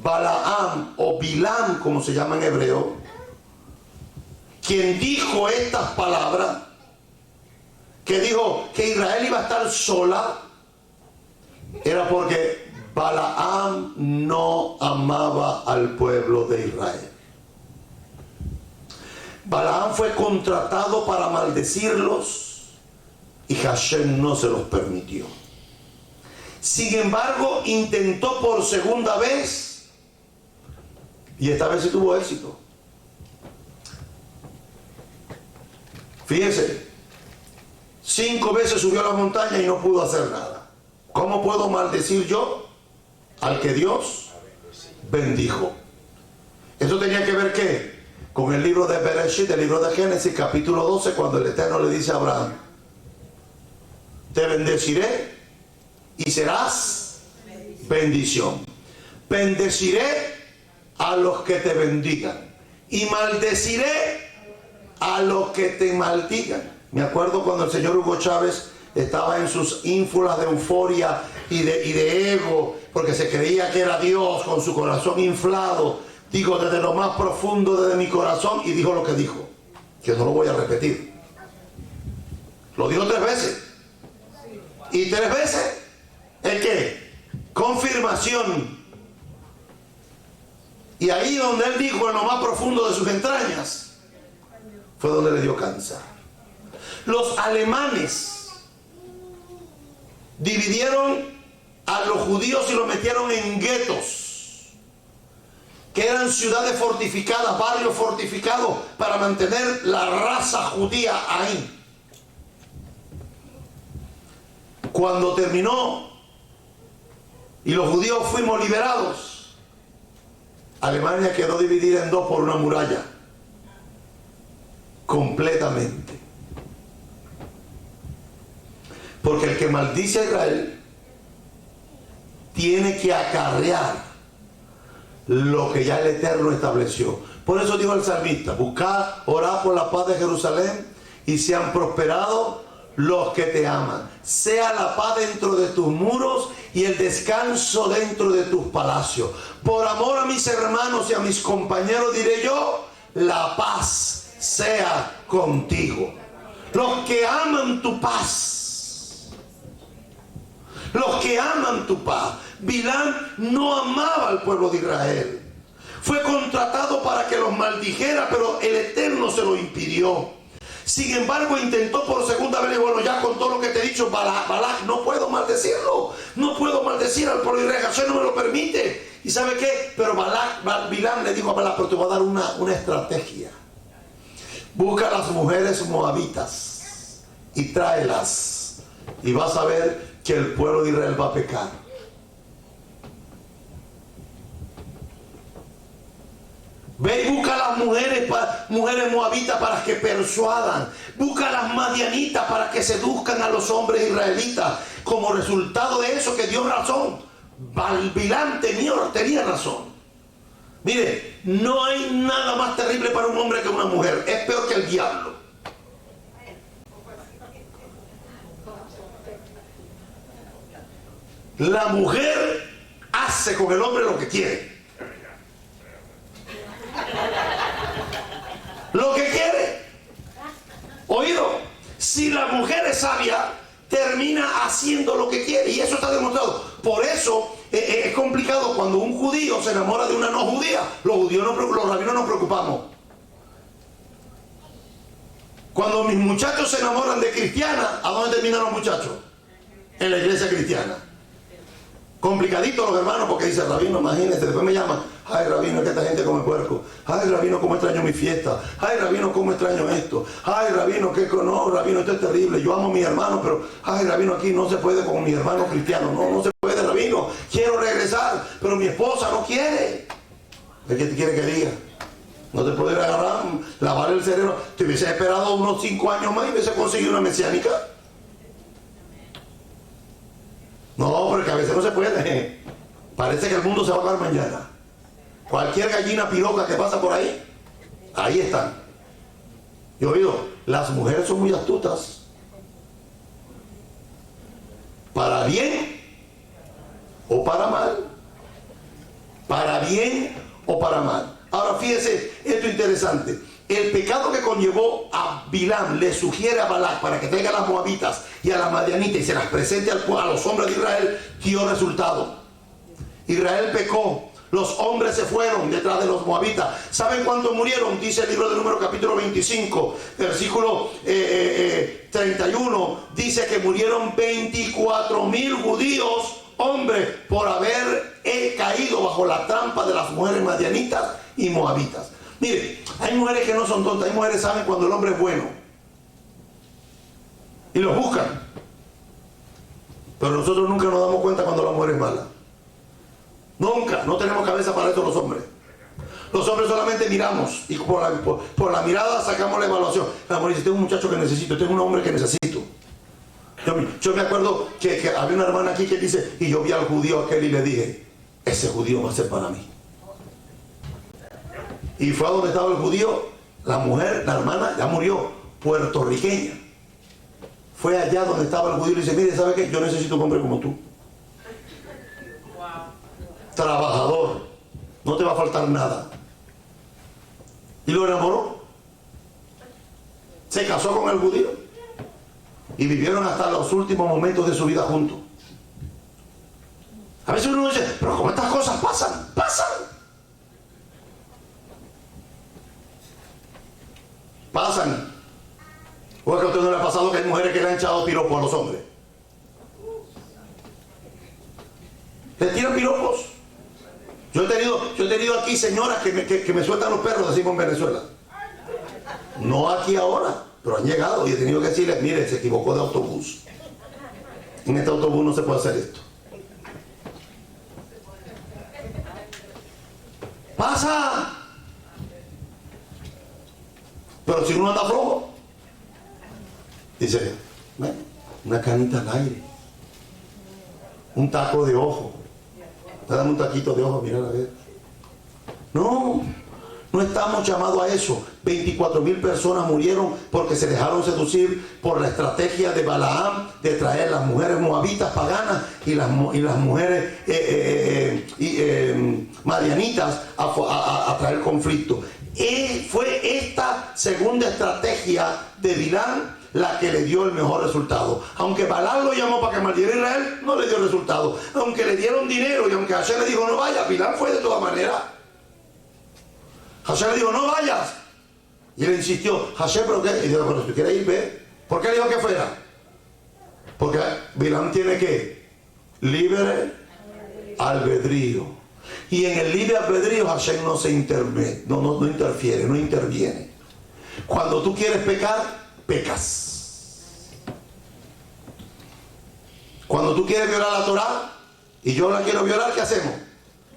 Balaam o Bilam, como se llama en hebreo, quien dijo estas palabras, que dijo que Israel iba a estar sola, era porque Balaam no amaba al pueblo de Israel. Balaam fue contratado para maldecirlos y Hashem no se los permitió. Sin embargo, intentó por segunda vez y esta vez sí tuvo éxito. Fíjense, 5 veces subió a la montaña y no pudo hacer nada. ¿Cómo puedo maldecir yo al que Dios bendijo? Eso tenía que ver ¿qué? Con el libro de Bereshit, el libro de Génesis, capítulo 12, cuando el Eterno le dice a Abraham: te bendeciré y serás bendición. Bendeciré a los que te bendigan y maldeciré a los que te maldigan. Me acuerdo cuando el señor Hugo Chávez estaba en sus ínfulas de euforia y de ego, porque se creía que era Dios, con su corazón inflado. Digo, desde lo más profundo, desde mi corazón, y dijo lo que dijo, que no lo voy a repetir. Lo dijo 3 veces. Y 3 veces, ¿el qué? Confirmación. Y ahí donde él dijo en lo más profundo de sus entrañas, fue donde le dio cáncer. Los alemanes dividieron a los judíos y los metieron en guetos, que eran ciudades fortificadas, barrios fortificados, para mantener la raza judía ahí. Cuando terminó y los judíos fuimos liberados, Alemania quedó dividida en 2 por una muralla, completamente. Porque el que maldice a Israel tiene que acarrear lo que ya el Eterno estableció. Por eso dijo el salmista: buscad, orad por la paz de Jerusalén y sean prosperados los que te aman. Sea la paz dentro de tus muros y el descanso dentro de tus palacios. Por amor a mis hermanos y a mis compañeros diré yo: la paz sea contigo. Los que aman tu paz. Los que aman tu paz. Bilam no amaba al pueblo de Israel. Fue contratado para que los maldijera, pero el Eterno se lo impidió. Sin embargo, intentó por segunda vez. Y bueno, ya con todo lo que te he dicho, Balak, no puedo maldecirlo. No puedo maldecir al pueblo de Israel. Hashem no me lo permite. ¿Y sabe qué? Pero Bilam le dijo a Balak: pero te voy a dar una estrategia. Busca a las mujeres moabitas y tráelas. Y vas a ver que el pueblo de Israel va a pecar. Ve y busca a las mujeres moabitas para que persuadan. Busca a las madianitas para que seduzcan a los hombres israelitas. Como resultado de eso, que dio razón. Bilam tenía razón. Mire, no hay nada más terrible para un hombre que una mujer. Es peor que el diablo. La mujer hace con el hombre lo que quiere. Lo que quiere. Oído, si la mujer es sabia, termina haciendo lo que quiere. Y eso está demostrado. Por eso es complicado cuando un judío se enamora de una no judía. Los rabinos nos preocupamos. Cuando mis muchachos se enamoran de cristiana, ¿a dónde terminan los muchachos? En la iglesia cristiana. Complicadito los hermanos, porque dice: rabino, imagínese, después me llaman: ay, rabino, es que esta gente come puerco. Ay, rabino, cómo extraño mi fiesta. Ay, rabino, cómo extraño esto. Ay, rabino, que no, rabino, esto es terrible. Yo amo a mis hermanos, pero ay, rabino, aquí no se puede con mis hermanos cristianos. No se puede, rabino. Quiero regresar, pero mi esposa no quiere. ¿Qué te quiere que diga? No te puedes agarrar, lavar el cerebro. Te hubiese esperado unos 5 años más y hubiese conseguido una mesiánica. No, porque a veces no se puede. Parece que el mundo se va a acabar mañana. Cualquier gallina piroca que pasa por ahí, ahí están. Yo he oído, las mujeres son muy astutas. Para bien o para mal. Para bien o para mal. Ahora fíjese, esto es interesante. El pecado que conllevó a Bilam le sugiere a Balak para que traiga a las moabitas y a las madianitas y se las presente a los hombres de Israel, dio resultado. Israel pecó, los hombres se fueron detrás de los moabitas. ¿Saben cuántos murieron? Dice el libro de Números capítulo 25, versículo 31, dice que murieron 24,000 judíos, hombres, por haber caído bajo la trampa de las mujeres madianitas y moabitas. Mire, hay mujeres que no son tontas, hay mujeres que saben cuando el hombre es bueno y los buscan, pero nosotros nunca nos damos cuenta cuando la mujer es mala. Nunca, no tenemos cabeza para eso los hombres. Los hombres solamente miramos y por la mirada sacamos la evaluación. La mujer dice: tengo un muchacho que necesito, tengo un hombre que necesito. Yo me acuerdo que había una hermana aquí que dice, y yo vi al judío aquel y le dije, ese judío va a ser para mí. Y fue a donde estaba el judío, la mujer, la hermana, ya murió, puertorriqueña. Fue allá donde estaba el judío y le dice, mire, ¿sabe qué? Yo necesito un hombre como tú. Trabajador, no te va a faltar nada. Y lo enamoró. Se casó con el judío y vivieron hasta los últimos momentos de su vida juntos. A veces uno dice, pero como estas cosas pasan, pasan. ¿O es que a usted no le ha pasado que hay mujeres que le han echado piropos a los hombres? ¿Les tiran piropos? Yo he tenido aquí señoras que me sueltan los perros, decimos en Venezuela. No aquí ahora, pero han llegado y he tenido que decirles, mire, se equivocó de autobús. En este autobús no se puede hacer esto. Pasa. Pero si uno anda flojo, dice, bueno, una canita al aire, un taco de ojo. Dame un taquito de ojo, mira a ver. No estamos llamados a eso. 24,000 personas murieron porque se dejaron seducir por la estrategia de Balaam de traer las mujeres moabitas paganas y las mujeres madianitas a traer conflicto. Fue esta segunda estrategia de Bilam la que le dio el mejor resultado. Aunque Balaam lo llamó para que maldiera a Israel, no le dio resultado. Aunque le dieron dinero y aunque Hashem le dijo no vayas, Bilam fue de todas maneras. Hashem le dijo no vayas. Y él insistió, Hashem, ¿pero qué? Y dijo, bueno, si tú quieres ir, ve. ¿Por qué le dijo que fuera? Porque Bilam tiene que libre albedrío. Y en el libre albedrío Hashem no interfiere, no interviene. Cuando tú quieres pecar, pecas. Cuando tú quieres violar la Torá y yo la quiero violar, ¿qué hacemos?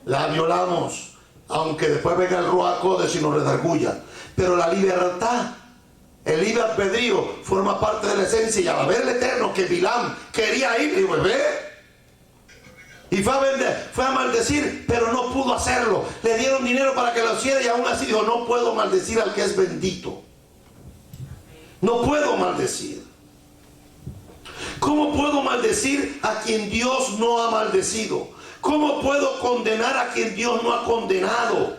La violamos, aunque después venga el Ruach Kodesh y nos redarguya. Pero la libertad, el libre albedrío, forma parte de la esencia. Y al ver el Eterno que Bilam quería ir, dijo, ve. Y fue a maldecir, pero no pudo hacerlo. Le dieron dinero para que lo hiciera y aún así dijo, no puedo maldecir al que es bendito. No puedo maldecir. ¿Cómo puedo maldecir a quien Dios no ha maldecido? ¿Cómo puedo condenar a quien Dios no ha condenado?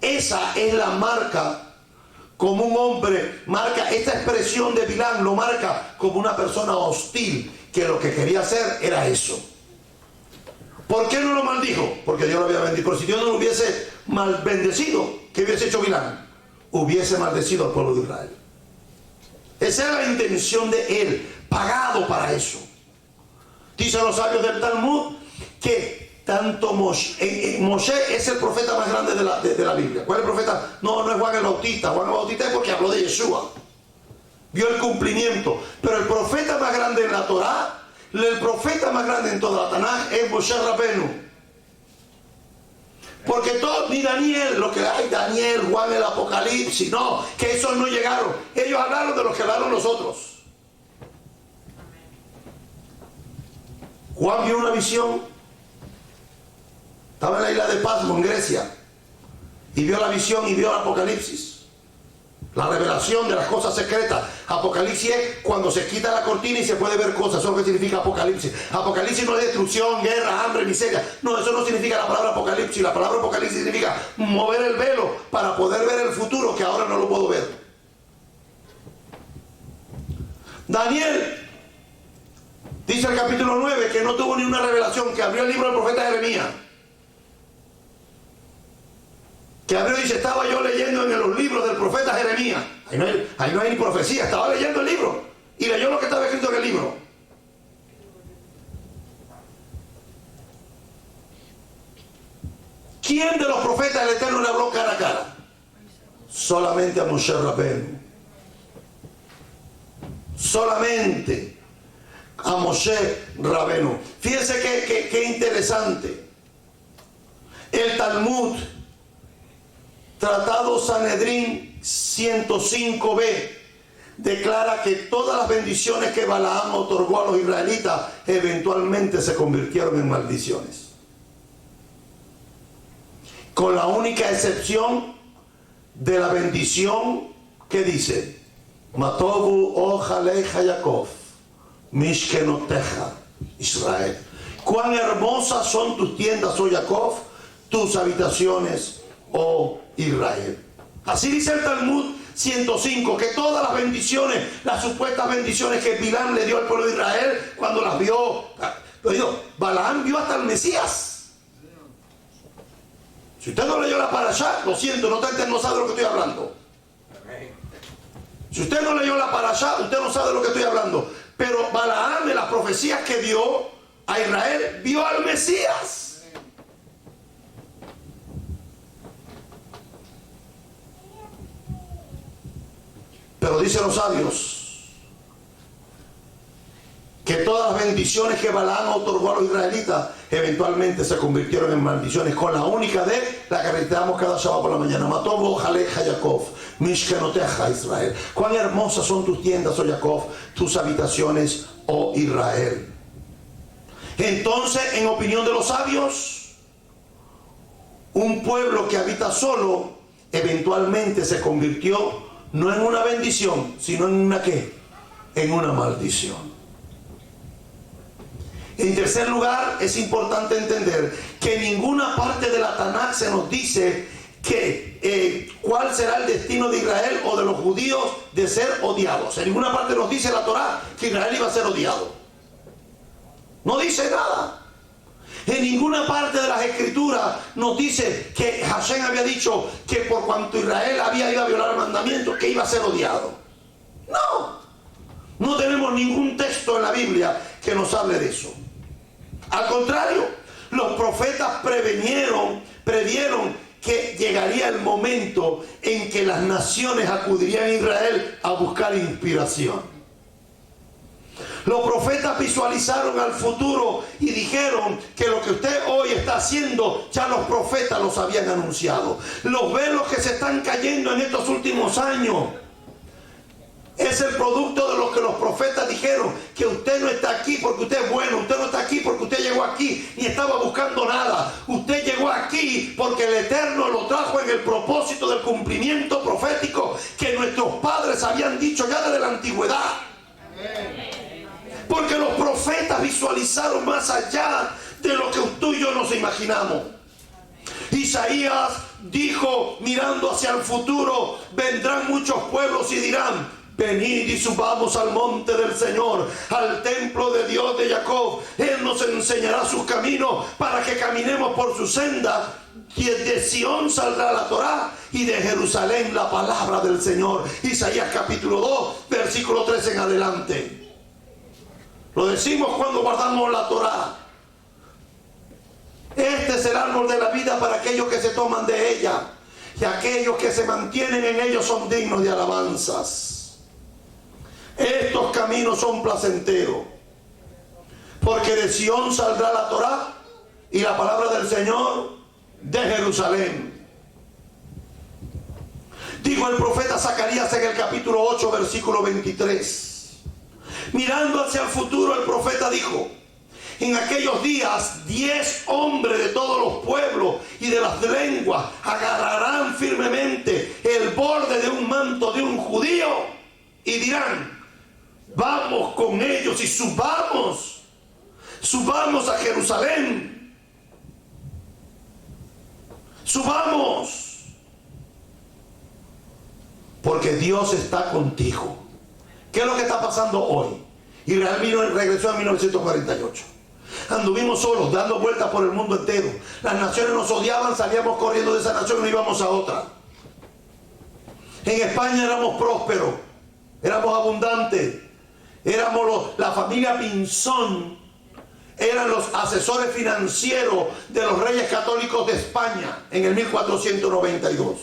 Esa es la marca. Como un hombre marca, esta expresión de Bilam lo marca como una persona hostil, que lo que quería hacer era eso. ¿Por qué no lo maldijo? Porque Dios lo había bendecido. Pero si Dios no lo hubiese mal bendecido, ¿qué hubiese hecho Bilam? Hubiese maldecido al pueblo de Israel. Esa era la intención de él, pagado para eso. Dicen los sabios del Talmud que tanto Moshe es el profeta más grande de la Biblia. ¿Cuál es el profeta? No es Juan el Bautista. Juan el Bautista es porque habló de Yeshua. Vio el cumplimiento. Pero el profeta más grande en la Torá, el profeta más grande en toda la Tanaj es Moshe Rabenu. Porque todos, ni Daniel, lo que hay, Daniel, Juan el Apocalipsis, no, que esos no llegaron. Ellos hablaron de los que hablaron los otros. Juan vio una visión. Estaba en la isla de Pasmo, en Grecia, y vio la visión y vio el Apocalipsis, la revelación de las cosas secretas. Apocalipsis es cuando se quita la cortina y se puede ver cosas. Eso es lo que significa Apocalipsis. Apocalipsis no es destrucción, guerra, hambre, miseria. No, eso no significa la palabra Apocalipsis. La palabra Apocalipsis significa mover el velo para poder ver el futuro, que ahora no lo puedo ver. Daniel dice el capítulo 9 que no tuvo ni una revelación, que abrió el libro del profeta Jeremías. Que abrió y dice, estaba yo leyendo en los libros del profeta Jeremías. Ahí no hay ni profecía, estaba leyendo el libro y leyó lo que estaba escrito en el libro. ¿Quién de los profetas del Eterno le habló cara a cara? Solamente a Moshe Rabenu. Solamente a Moshe Rabenu. Fíjense qué interesante. El Talmud Tratado Sanedrín 105b declara que todas las bendiciones que Balaam otorgó a los israelitas eventualmente se convirtieron en maldiciones, con la única excepción de la bendición que dice: Matovu ojaleja Jacob, mishkenoteja Israel. Cuán hermosas son tus tiendas, oh Jacob, tus habitaciones, oh Israel. Así dice el Talmud 105, que todas las bendiciones, las supuestas bendiciones que Bilam le dio al pueblo de Israel, cuando las vio, Balaam vio hasta el Mesías. Si usted no leyó la parashá, lo siento, no sabe de lo que estoy hablando. Si usted no leyó la parashá, usted no sabe de lo que estoy hablando. Pero Balaam, en las profecías que dio a Israel, vio al Mesías. Pero dicen los sabios que todas las bendiciones que Balaam otorgó a los israelitas eventualmente se convirtieron en maldiciones, con la única de la que recitamos cada sábado por la mañana: Matovo jaleja Jacob, mishkenoteja Israel. Cuán hermosas son tus tiendas, oh Jacob, tus habitaciones, oh Israel. Entonces, en opinión de los sabios, un pueblo que habita solo eventualmente se convirtió no en una bendición, sino en una ¿qué? En una maldición. En tercer lugar, es importante entender que en ninguna parte de la Tanaj se nos dice que cuál será el destino de Israel o de los judíos de ser odiados. En ninguna parte nos dice la Torá que Israel iba a ser odiado. No dice nada. En ninguna parte de las escrituras nos dice que Hashem había dicho que por cuanto Israel había ido a violar el mandamiento, que iba a ser odiado. No tenemos ningún texto en la Biblia que nos hable de eso. Al contrario, los profetas previeron que llegaría el momento en que las naciones acudirían a Israel a buscar inspiración. Los profetas visualizaron al futuro y dijeron que lo que usted hoy está haciendo, ya los profetas los habían anunciado. Los velos que se están cayendo en estos últimos años es el producto de lo que los profetas dijeron, que usted no está aquí porque usted es bueno, usted no está aquí porque usted llegó aquí ni estaba buscando nada. Usted llegó aquí porque el Eterno lo trajo en el propósito del cumplimiento profético que nuestros padres habían dicho ya desde la antigüedad. Porque los profetas visualizaron más allá de lo que tú y yo nos imaginamos. Isaías dijo, mirando hacia el futuro: vendrán muchos pueblos y dirán: venid y subamos al monte del Señor, al templo de Dios de Jacob. Él nos enseñará sus caminos para que caminemos por su senda. Y de Sión saldrá la Torá y de Jerusalén la palabra del Señor. Isaías capítulo 2, versículo 3 en adelante. Lo decimos cuando guardamos la Torá. Este es el árbol de la vida para aquellos que se toman de ella, y aquellos que se mantienen en ellos son dignos de alabanzas. Estos caminos son placenteros, porque de Sión saldrá la Torá y la palabra del Señor de Jerusalén. Dijo el profeta Zacarías en el capítulo 8, versículo 23. Mirando hacia el futuro, el profeta dijo: en aquellos días 10 hombres de todos los pueblos y de las lenguas agarrarán firmemente el borde de un manto de un judío y dirán: vamos con ellos y subamos a Jerusalén, subamos, porque Dios está contigo. ¿Qué es lo que está pasando hoy? Israel regresó en 1948. Anduvimos solos, dando vueltas por el mundo entero. Las naciones nos odiaban, salíamos corriendo de esa nación y nos íbamos a otra. En España éramos prósperos, éramos abundantes, la familia Pinzón, eran los asesores financieros de los reyes católicos de España en el 1492.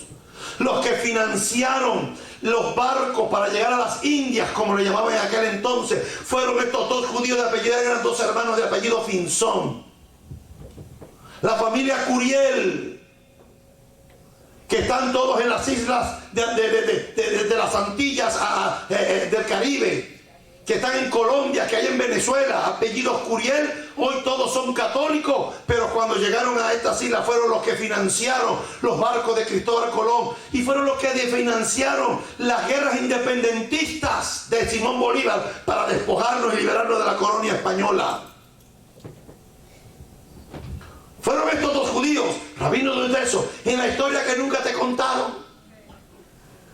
Los que financiaron los barcos para llegar a las Indias, como le llamaban en aquel entonces, fueron estos dos judíos de apellido, eran dos hermanos de apellido Pinzón. La familia Curiel, que están todos en las islas de las Antillas del Caribe, que están en Colombia, que hay en Venezuela, apellidos Curiel, hoy todos son católicos, pero cuando llegaron a estas islas fueron los que financiaron los barcos de Cristóbal Colón y fueron los que financiaron las guerras independentistas de Simón Bolívar para despojarnos y liberarnos de la colonia española. Fueron estos dos judíos, rabinos de eso, en la historia que nunca te contaron.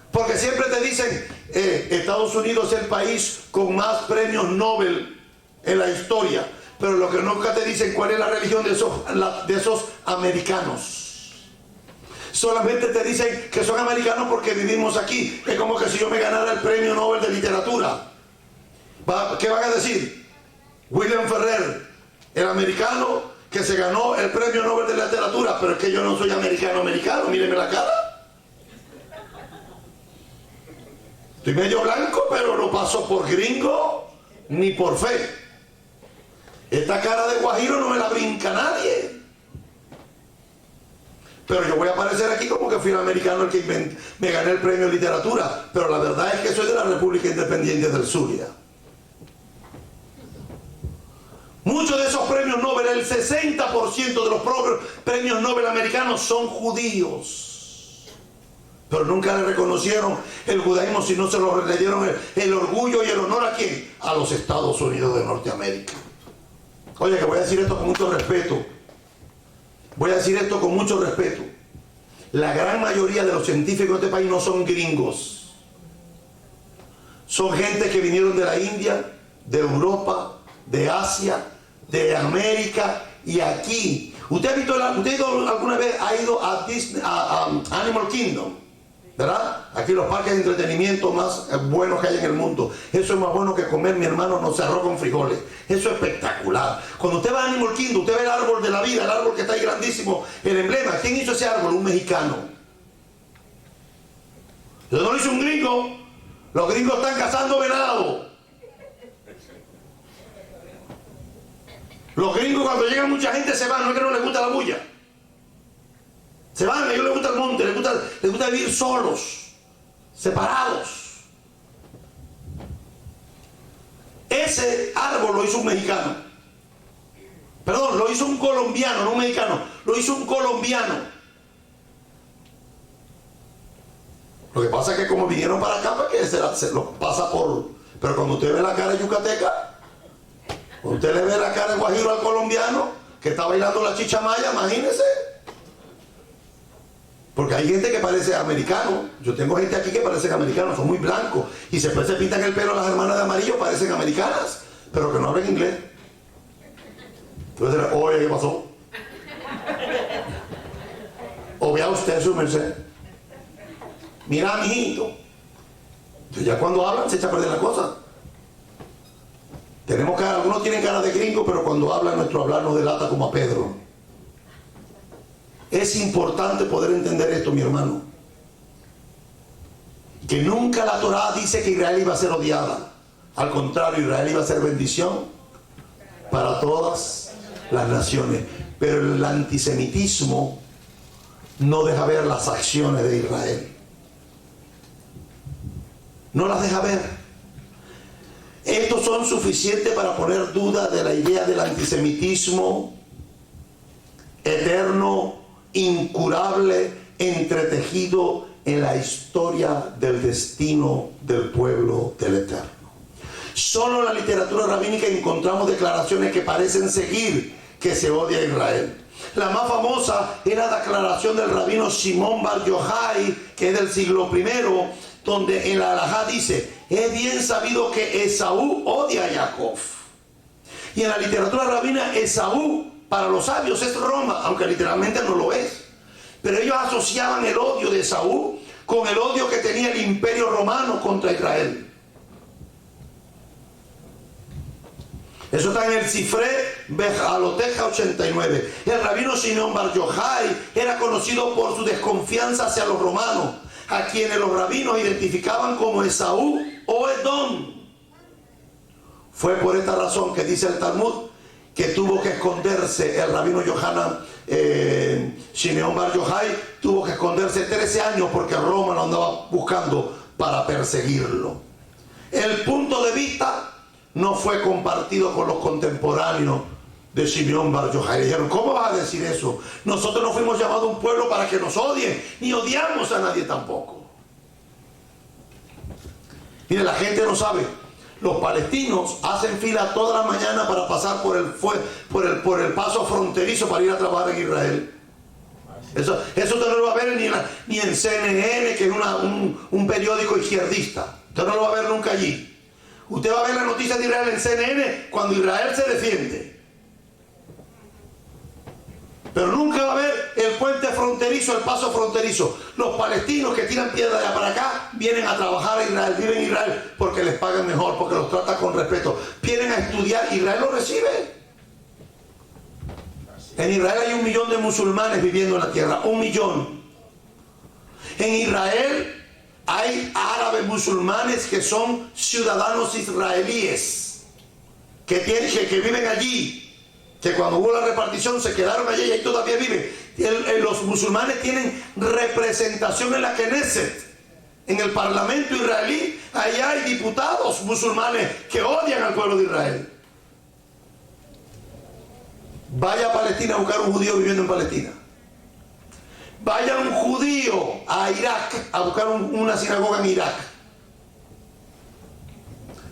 Porque siempre te dicen, Estados Unidos es el país con más premios Nobel en la historia. Pero lo que nunca te dicen cuál es la religión de esos americanos. Solamente te dicen que son americanos porque vivimos aquí. Es como que si yo me ganara el premio Nobel de literatura. ¿Qué van a decir? William Ferrer, el americano que se ganó el premio Nobel de literatura. Pero es que yo no soy americano, míreme la cara. Estoy medio blanco, pero no paso por gringo ni por fe. Esta cara de guajiro no me la brinca nadie. Pero yo voy a aparecer aquí como que fui el americano el que me gané el premio de literatura. Pero la verdad es que soy de la República Independiente del Zulia. Muchos de esos premios Nobel, el 60% de los premios Nobel americanos son judíos. Pero nunca le reconocieron el judaísmo, sino se le dieron el orgullo y el honor ¿a quién? A los Estados Unidos de Norteamérica. Oye, que voy a decir esto con mucho respeto. Voy a decir esto con mucho respeto. La gran mayoría de los científicos de este país no son gringos. Son gente que vinieron de la India, de Europa, de Asia, de América y aquí. ¿Usted alguna vez ha ido a Disney, a Animal Kingdom? ¿Verdad? Aquí los parques de entretenimiento más buenos que hay en el mundo. Eso es más bueno que comer, mi hermano, no se arroz con frijoles. Eso es espectacular. Cuando usted va a Animal Kingdom, usted ve el árbol de la vida, el árbol que está ahí grandísimo, el emblema. ¿Quién hizo ese árbol? Un mexicano. Eso no lo hizo un gringo. Los gringos están cazando venado. Los gringos cuando llega mucha gente se van, no es que no les gusta la bulla. Se van, a ellos les gusta el monte, les gusta vivir solos, separados. Ese árbol lo hizo un mexicano. Perdón, lo hizo un colombiano, no un mexicano. Lo hizo un colombiano. Lo que pasa es que como vinieron para acá, pues que se los pasa por... Pero cuando usted ve la cara de yucateca, cuando usted le ve la cara de guajiro al colombiano, que está bailando la chichamaya, imagínese. Porque hay gente que parece americano. Yo tengo gente aquí que parecen americanos, son muy blancos. Y después se pintan el pelo las hermanas de amarillo, parecen americanas, pero que no hablan inglés. Entonces, oye, ¿qué pasó? O vea usted su merced. Mira, mijito. Entonces ya cuando hablan se echa a perder la cosa. Tenemos cara, algunos tienen cara de gringo, pero cuando hablan, nuestro hablar nos delata como a Pedro. Es importante poder entender esto, mi hermano. Que nunca la Torá dice que Israel iba a ser odiada. Al contrario, Israel iba a ser bendición para todas las naciones. Pero el antisemitismo no deja ver las acciones de Israel. No las deja ver. Estos son suficientes para poner duda de la idea del antisemitismo eterno, incurable, entretejido en la historia del destino del pueblo del Eterno. Solo en la literatura rabínica encontramos declaraciones que parecen seguir que se odia a Israel. La más famosa es la declaración del rabino Shimon Bar Yochai, que es del siglo I, donde en la Halajá dice: es bien sabido que Esaú odia a Jacob. Y en la literatura rabina, Esaú para los sabios es Roma, aunque literalmente no lo es. Pero ellos asociaban el odio de Esaú con el odio que tenía el imperio romano contra Israel. Eso está en el Sifré Bejaloteja 89. El rabino Shimon Bar Yochai era conocido por su desconfianza hacia los romanos, a quienes los rabinos identificaban como Esaú o Edom. Fue por esta razón que dice el Talmud que tuvo que esconderse el rabino Yohanan Shimeón Bar Yochai, tuvo que esconderse 13 años porque Roma lo andaba buscando para perseguirlo. El punto de vista no fue compartido con los contemporáneos de Shimeón Bar Yochai. Dijeron, ¿cómo vas a decir eso? Nosotros no fuimos llamados a un pueblo para que nos odien, ni odiamos a nadie tampoco. Mire, la gente no sabe. Los palestinos hacen fila toda la mañana para pasar por el paso fronterizo para ir a trabajar en Israel. Eso usted no lo va a ver ni en CNN, que es un periódico izquierdista. Usted no lo va a ver nunca allí. Usted va a ver las noticias de Israel en CNN cuando Israel se defiende. Pero nunca va a ver el puente fronterizo, el paso fronterizo. Los palestinos que tiran piedra de allá para acá vienen a trabajar a Israel, viven en Israel porque les pagan mejor, porque los trata con respeto. Vienen a estudiar, Israel los recibe. En Israel hay 1 millón de musulmanes viviendo en la tierra, 1 millón. En Israel hay árabes musulmanes que son ciudadanos israelíes, que viven allí, que cuando hubo la repartición se quedaron allí y ahí todavía viven. Los musulmanes tienen representación en la Knesset, en el parlamento israelí. Allá hay diputados musulmanes que odian al pueblo de Israel. Vaya a Palestina a buscar un judío viviendo en Palestina. Vaya un judío a Irak a buscar una sinagoga en Irak.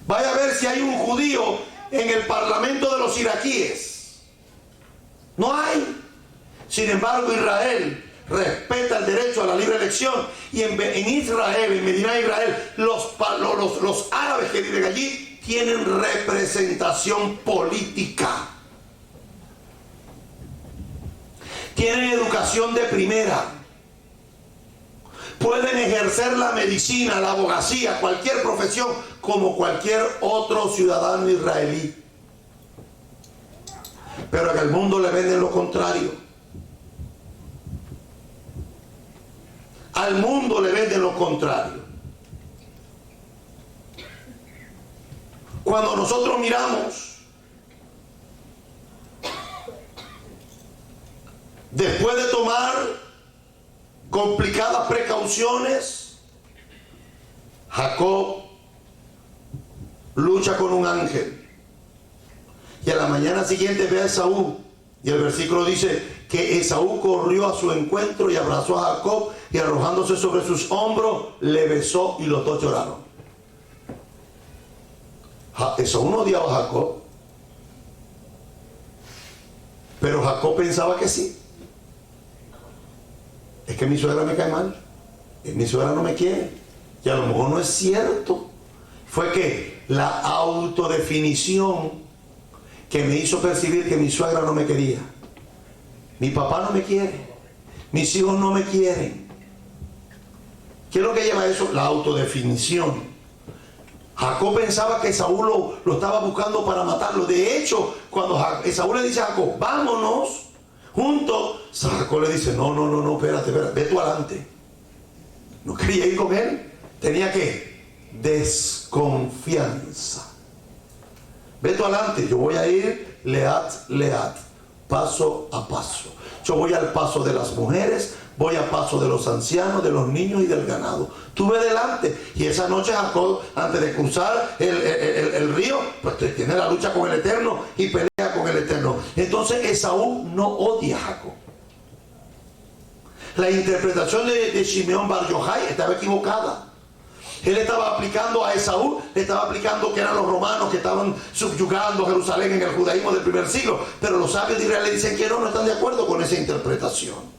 Vaya a ver si hay un judío en el parlamento de los iraquíes. No hay. Sin embargo, Israel respeta el derecho a la libre elección, y en Israel, en Medina Israel, los árabes que viven allí tienen representación política. Tienen educación de primera. Pueden ejercer la medicina, la abogacía, cualquier profesión como cualquier otro ciudadano israelí. Pero en el mundo le venden lo contrario. Al mundo le venden lo contrario. Cuando nosotros miramos, después de tomar complicadas precauciones, Jacob lucha con un ángel. Y a la mañana siguiente ve a Esaú. Y el versículo dice que Esaú corrió a su encuentro y abrazó a Jacob, y arrojándose sobre sus hombros, le besó y los dos lloraron. Esaú no odiaba a Jacob, pero Jacob pensaba que sí. Es que mi suegra me cae mal, mi suegra no me quiere, y a lo mejor no es cierto. Fue que la autodefinición que me hizo percibir que mi suegra no me quería, mi papá no me quiere, mis hijos no me quieren. ¿Qué es lo que lleva eso? La autodefinición. Jacob pensaba que Esaú lo estaba buscando para matarlo. De hecho, cuando Esaú le dice a Jacob, vámonos juntos, Jacob le dice, no, espérate, ve tú adelante. No quería ir con él. Tenía que desconfianza. Ve tú adelante, yo voy a ir leat, paso a paso. Yo voy al paso de las mujeres, voy al paso de los ancianos, de los niños y del ganado. Tú ve delante. Y esa noche Jacob, antes de cruzar el río, pues tiene la lucha con el Eterno y pelea con el Eterno. Entonces Esaú no odia a Jacob. La interpretación de Shimeón Bar Yochai estaba equivocada. Él estaba aplicando a Esaú, le estaba aplicando que eran los romanos que estaban subyugando Jerusalén en el judaísmo del primer siglo. Pero los sabios de Israel le dicen que no están de acuerdo con esa interpretación.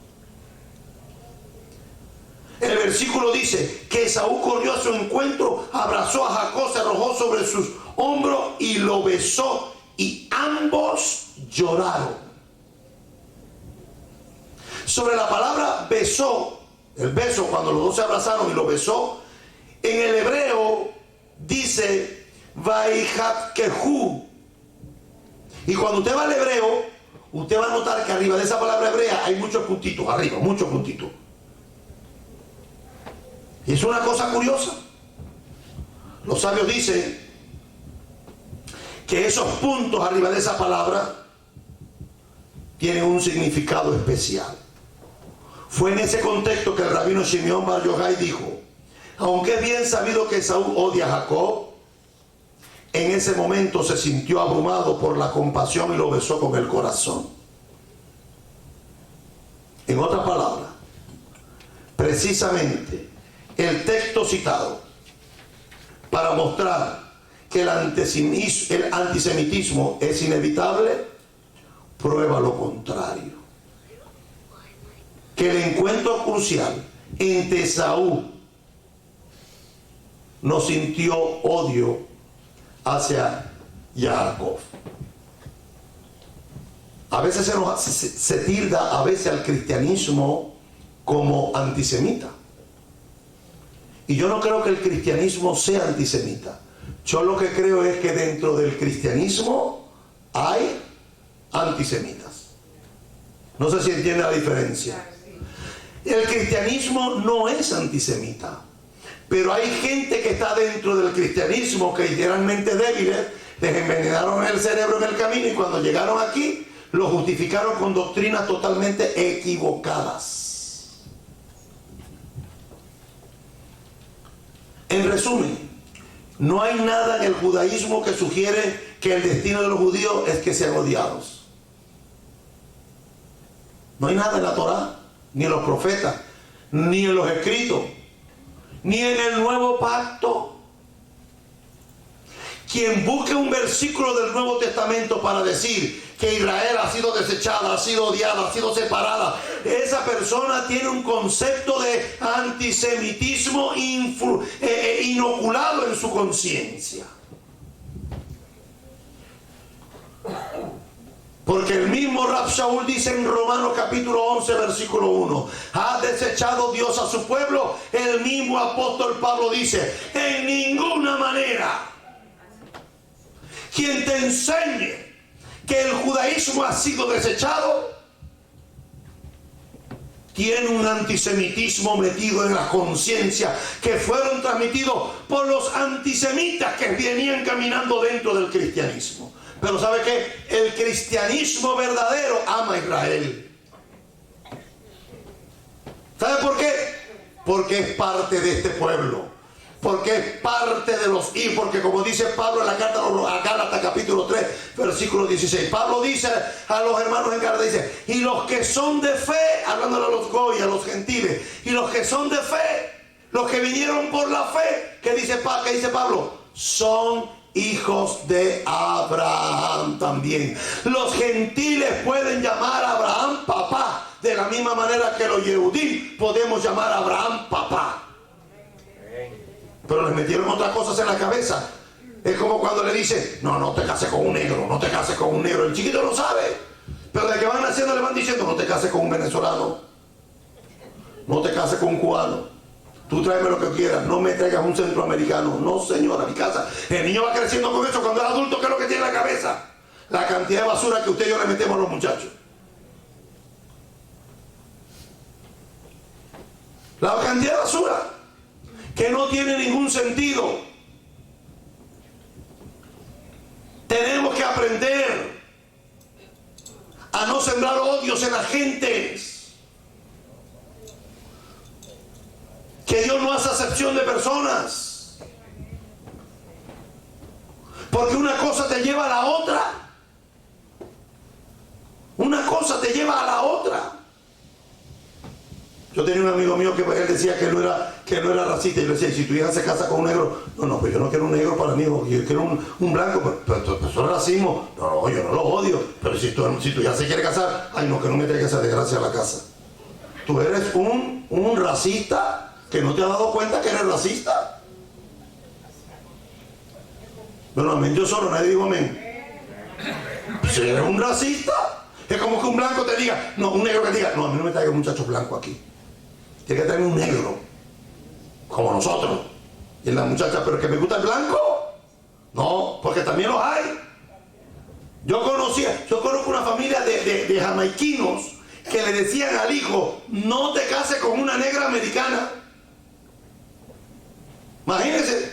El versículo dice que Esaú corrió a su encuentro, abrazó a Jacob, se arrojó sobre sus hombros y lo besó, y ambos lloraron. Sobre la palabra besó, el beso, cuando los dos se abrazaron y lo besó, en el hebreo dice Vaihatkehu. Y cuando usted va al hebreo, usted va a notar que arriba de esa palabra hebrea hay muchos puntitos, arriba, muchos puntitos. Y es una cosa curiosa. Los sabios dicen que esos puntos arriba de esa palabra tienen un significado especial. Fue en ese contexto que el rabino Shimeón Bar Yochai dijo: aunque es bien sabido que Esaú odia a Jacob, en ese momento se sintió abrumado por la compasión y lo besó con el corazón. En otras palabras, precisamente el texto citado para mostrar que el antisemitismo es inevitable, prueba lo contrario. Que el encuentro crucial entre Esaú no sintió odio hacia Jacob. A veces se tilda a veces al cristianismo como antisemita. Y yo no creo que el cristianismo sea antisemita. Yo lo que creo es que dentro del cristianismo hay antisemitas. No sé si entiende la diferencia. El cristianismo no es antisemita, pero hay gente que está dentro del cristianismo que literalmente débiles, les envenenaron el cerebro en el camino y cuando llegaron aquí lo justificaron con doctrinas totalmente equivocadas. En resumen, no hay nada en el judaísmo que sugiere que el destino de los judíos es que sean odiados. No hay nada en la Torá, ni en los profetas, ni en los escritos, ni en el nuevo pacto. Quien busque un versículo del Nuevo Testamento para decir que Israel ha sido desechada, ha sido odiada, ha sido separada, esa persona tiene un concepto de antisemitismo inoculado en su conciencia. Porque el mismo Rab Shaul dice en Romanos capítulo 11 versículo 1: ¿ha desechado Dios a su pueblo? El mismo apóstol Pablo dice: en ninguna manera. Quien te enseñe que el judaísmo ha sido desechado tiene un antisemitismo metido en la conciencia que fueron transmitidos por los antisemitas que venían caminando dentro del cristianismo. Pero ¿sabe qué? El cristianismo verdadero ama a Israel. ¿Sabe por qué? Porque es parte de este pueblo. Porque es parte de los hijos. Porque como dice Pablo en la carta a Gálatas capítulo 3 versículo 16, Pablo dice a los hermanos en Gálatas, dice: y los que son de fe, hablándole a los goy, a los gentiles, y los que son de fe, los que vinieron por la fe, ¿qué dice Pablo? Son hijos de Abraham también. Los gentiles pueden llamar a Abraham papá, de la misma manera que los Yehudim podemos llamar a Abraham papá. Pero les metieron otras cosas en la cabeza. Es como cuando le dicen: no te cases con un negro, no te cases con un negro. El chiquito lo sabe, pero de que van haciendo le van diciendo: no te cases con un venezolano, no te cases con un cubano, tú tráeme lo que quieras, no me traigas un centroamericano. No, señora, mi casa. El niño va creciendo con eso. Cuando es adulto, ¿qué es lo que tiene en la cabeza? La cantidad de basura que usted y yo le metemos a los muchachos. La cantidad de basura que no tiene ningún sentido. Tenemos que aprender a no sembrar odios en las gentes. Que Dios no hace acepción de personas. Porque una cosa te lleva a la otra. Una cosa te lleva a la otra. Yo tenía un amigo mío que él decía que no era racista. Y yo le decía: si tu hija se casa con un negro, no, pues yo no quiero un negro para mí, yo quiero un blanco. Pero eso es racismo. No, yo no lo odio. Pero si tu hija se quiere casar, ay no, que no me traiga esa desgracia a la casa. Tú eres un racista que no te has dado cuenta que eres racista. Bueno, amén, yo solo, nadie dijo amén. Si eres un racista, es como que un blanco te diga, no, un negro que diga: no, a mí no me traiga un muchacho blanco aquí. Tiene que tener un negro, como nosotros. Y la muchacha: ¿pero que me gusta el blanco? No, porque también los hay. Yo conozco una familia de jamaiquinos que le decían al hijo: no te cases con una negra americana. Imagínense,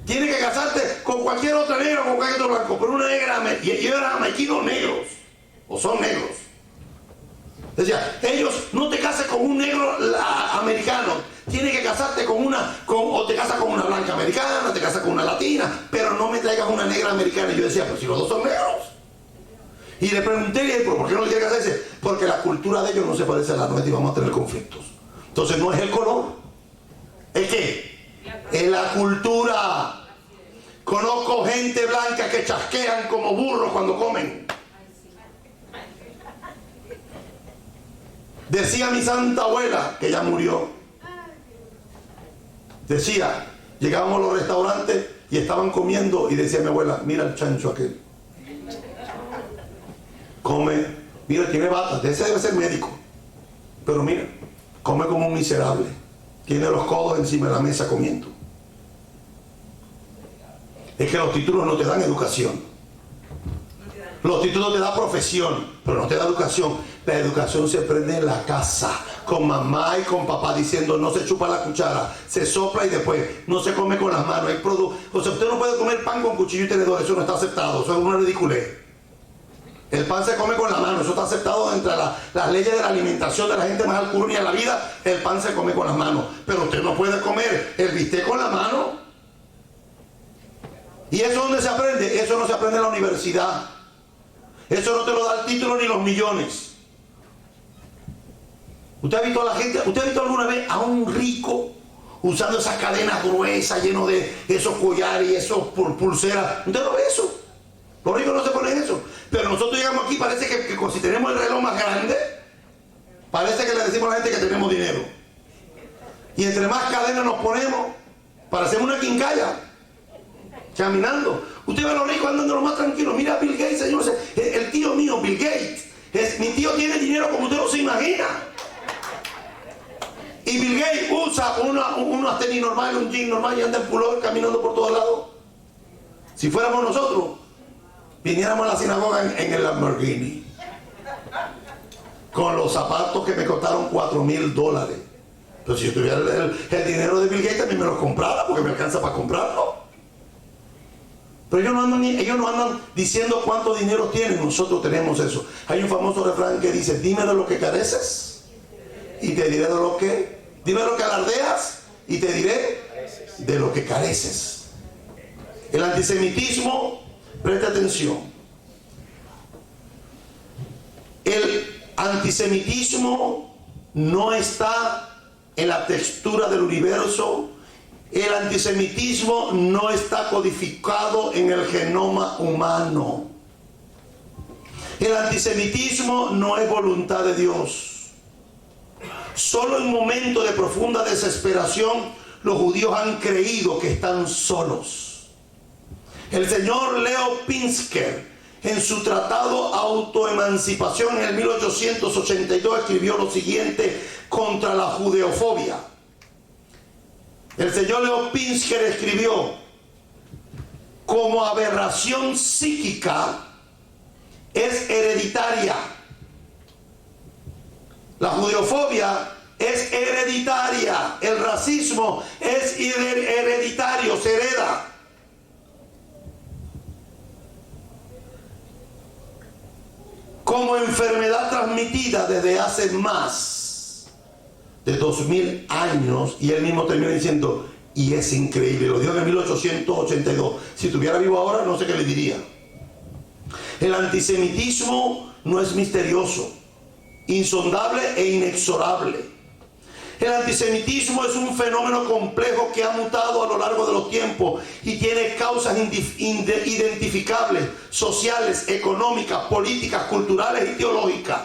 tiene que casarte con cualquier otra negra o con cualquier otro blanco, pero una negra americana. Y ellos eran jamaiquinos negros, o son negros. Decía, ellos, no te cases con un negro americano, tienes que casarte o te casas con una blanca americana, te casas con una latina, pero no me traigas una negra americana. Y yo decía, pues si los dos son negros. Y le pregunté, ¿por qué no quiere casarse? Porque la cultura de ellos no se parece a la nuestra y vamos a tener conflictos. Entonces no es el color, ¿es qué? Es la cultura. Conozco gente blanca que chasquean como burros cuando comen. Decía mi santa abuela, que ya murió, decía, llegábamos a los restaurantes y estaban comiendo y decía mi abuela, mira el chancho aquel, come, mira, tiene batas, ese debe ser médico, pero mira, come como un miserable, tiene los codos encima de la mesa comiendo. Es que los títulos no te dan educación. Los títulos te dan profesión, pero no te da educación. La educación se aprende en la casa, con mamá y con papá diciendo no se chupa la cuchara, se sopla y después no se come con las manos. O sea, usted no puede comer pan con cuchillo y tenedor, eso no está aceptado, eso es una ridiculez. El pan se come con la mano, eso está aceptado entre las leyes de la alimentación de la gente más alcurnia en la vida. El pan se come con las manos, pero usted no puede comer el bistec con la mano. ¿Y eso dónde se aprende? Eso no se aprende en la universidad. Eso no te lo da el título ni los millones. ¿Usted ha visto a la gente? ¿Usted ha visto alguna vez a un rico usando esas cadenas gruesas, lleno de esos collares y esos pulseras? ¿Usted no ve eso? Los ricos no se ponen eso. Pero nosotros llegamos aquí, parece que si tenemos el reloj más grande, parece que le decimos a la gente que tenemos dinero. Y entre más cadenas nos ponemos, parecemos una quincalla, caminando. Usted ve a los ricos andando lo más tranquilos. Mira a Bill Gates, señor. El tío mío, Bill Gates. Mi tío tiene dinero como usted no se imagina. Y Bill Gates usa unos tenis normales, un jean normal y anda en pullover caminando por todos lados. Si fuéramos nosotros, viniéramos a la sinagoga en el Lamborghini. Con los zapatos que me costaron $4,000. Pero si yo tuviera el dinero de Bill Gates, también me los comprara porque me alcanza para comprarlo. Pero ellos no andan diciendo cuánto dinero tienen. Nosotros tenemos eso. Hay un famoso refrán que dice, dime de lo que careces y te diré de lo que... Dime de lo que alardeas y te diré de lo que careces. El antisemitismo, preste atención. El antisemitismo no está en la textura del universo. El antisemitismo no está codificado en el genoma humano. El antisemitismo no es voluntad de Dios. Solo en momentos de profunda desesperación los judíos han creído que están solos. El señor Leo Pinsker, en su tratado Autoemancipación en el 1882, escribió lo siguiente contra la judeofobia. El señor Leo Pinsker escribió, como aberración psíquica es hereditaria. La judeofobia es hereditaria. El racismo es hereditario, se hereda. Como enfermedad transmitida desde hace más de 2000 años, y él mismo termina diciendo, y es increíble, lo dijo en 1882, si estuviera vivo ahora no sé qué le diría. El antisemitismo no es misterioso, insondable e inexorable. El antisemitismo es un fenómeno complejo que ha mutado a lo largo de los tiempos y tiene causas identificables, sociales, económicas, políticas, culturales y teológicas.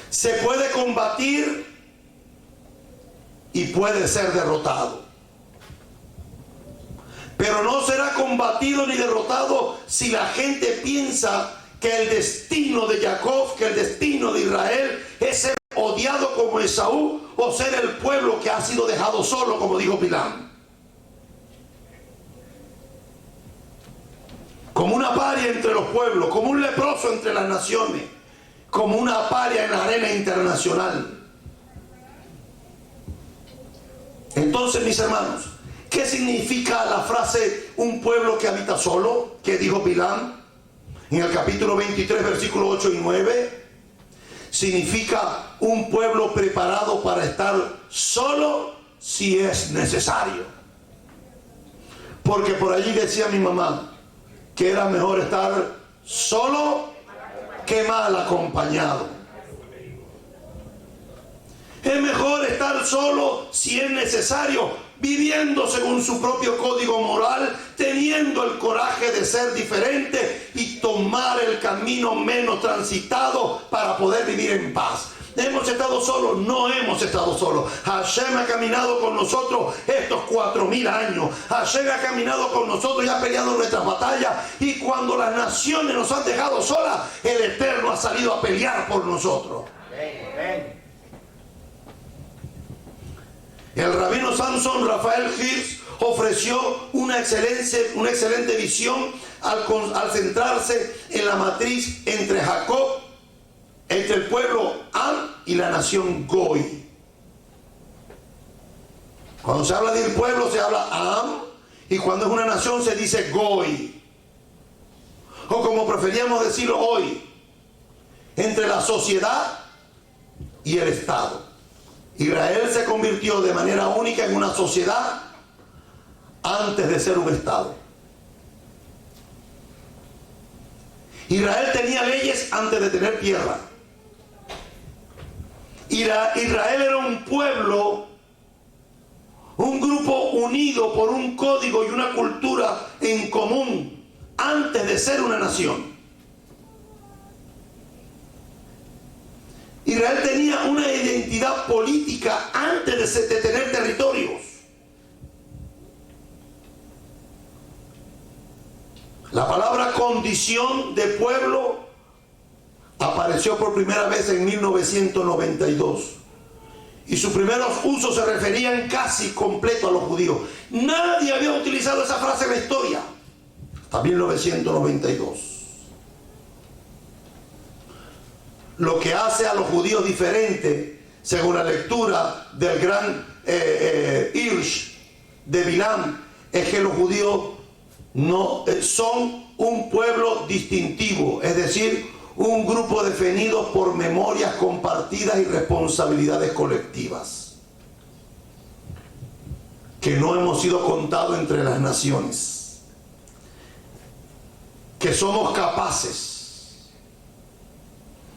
Se puede combatir y puede ser derrotado. Pero no será combatido ni derrotado si la gente piensa que el destino de Jacob, que el destino de Israel es ser odiado como Esaú o ser el pueblo que ha sido dejado solo, como dijo Bilam. Como una paria entre los pueblos, como un leproso entre las naciones, como una paria en la arena internacional. Entonces, mis hermanos, ¿qué significa la frase un pueblo que habita solo? Que dijo Bilam en el capítulo 23, versículos 8 y 9. significa un pueblo preparado para estar solo si es necesario. Porque por allí decía mi mamá que era mejor estar solo que mal acompañado. Es mejor estar solo si es necesario, viviendo según su propio código moral, teniendo el coraje de ser diferente y tomar el camino menos transitado para poder vivir en paz. ¿Hemos estado solos? No hemos estado solos. Hashem ha caminado con nosotros estos 4000 años. Hashem ha caminado con nosotros y ha peleado nuestras batallas. Y cuando las naciones nos han dejado solas, el Eterno ha salido a pelear por nosotros. El rabino Samson Rafael Hirsch ofreció una excelente visión al centrarse en la matriz entre Jacob, entre el pueblo Am y la nación Goy. Cuando se habla del pueblo se habla Am, y cuando es una nación se dice Goy, o como preferíamos decirlo hoy, entre la sociedad y el Estado. Israel se convirtió de manera única en una sociedad antes de ser un Estado. Israel tenía leyes antes de tener tierra. Israel era un pueblo, un grupo unido por un código y una cultura en común antes de ser una nación. Israel tenía una identidad política antes de tener territorios. La palabra condición de pueblo apareció por primera vez en 1992. Y sus primeros usos se referían casi completo a los judíos. Nadie había utilizado esa frase en la historia hasta 1992. Lo que hace a los judíos diferentes, según la lectura del gran Hirsch de Bilam, es que los judíos no son un pueblo distintivo, es decir, un grupo definido por memorias compartidas y responsabilidades colectivas, que no hemos sido contados entre las naciones, que somos capaces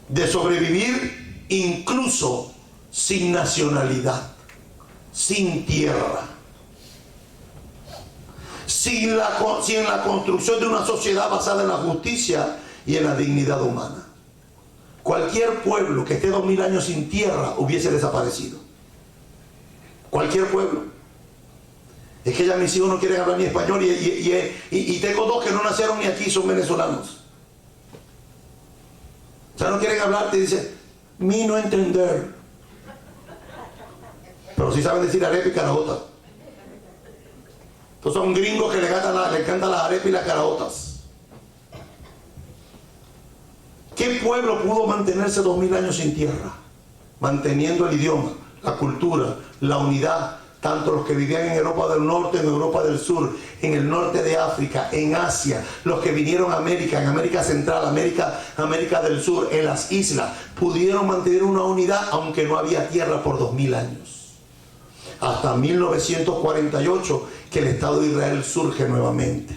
de sobrevivir incluso sin nacionalidad, sin tierra, sin en la construcción de una sociedad basada en la justicia y en la dignidad humana. Cualquier pueblo que esté 2000 años sin tierra hubiese desaparecido. Cualquier pueblo. Es que ya mis hijos no quieren hablar ni español y tengo dos que no nacieron ni aquí, son venezolanos. Ya no quieren hablar, te dicen, mi no entender. Pero sí saben decir arepa y caraotas. Entonces son gringos que le encantan las arepas y las caraotas. ¿Qué pueblo pudo mantenerse 2000 años sin tierra? Manteniendo el idioma, la cultura, la unidad, tanto los que vivían en Europa del Norte, en Europa del Sur, en el norte de África, en Asia, los que vinieron a América, en América Central, América del Sur, en las islas, pudieron mantener una unidad aunque no había tierra por 2000 años. Hasta 1948 que el Estado de Israel surge nuevamente.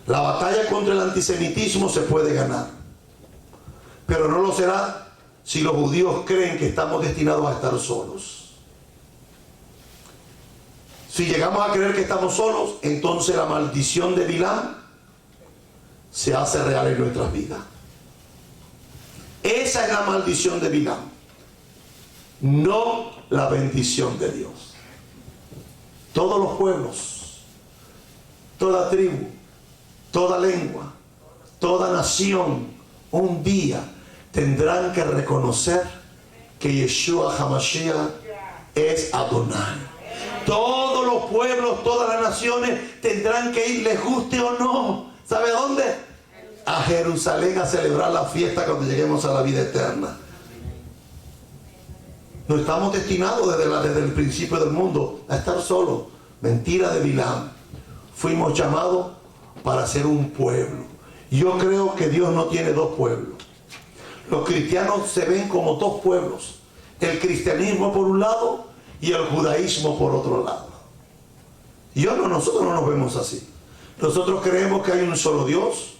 La batalla contra el antisemitismo se puede ganar, pero no lo será si los judíos creen que estamos destinados a estar solos. Si llegamos a creer que estamos solos, entonces la maldición de Bilam se hace real en nuestras vidas. Esa es la maldición de Bilam, no la bendición de Dios. Todos los pueblos, toda tribu, toda lengua, toda nación, un día tendrán que reconocer que Yeshua HaMashiach es Adonai. Todos los pueblos, todas las naciones tendrán que ir, les guste o no. ¿Sabe dónde? A Jerusalén a celebrar la fiesta cuando lleguemos a la vida eterna. No estamos destinados desde el principio del mundo a estar solos. Mentira de Bilam. Fuimos llamados para ser un pueblo. Yo creo que Dios no tiene dos pueblos. Los cristianos se ven como dos pueblos. El cristianismo por un lado y el judaísmo por otro lado. Nosotros no nos vemos así. Nosotros creemos que hay un solo Dios,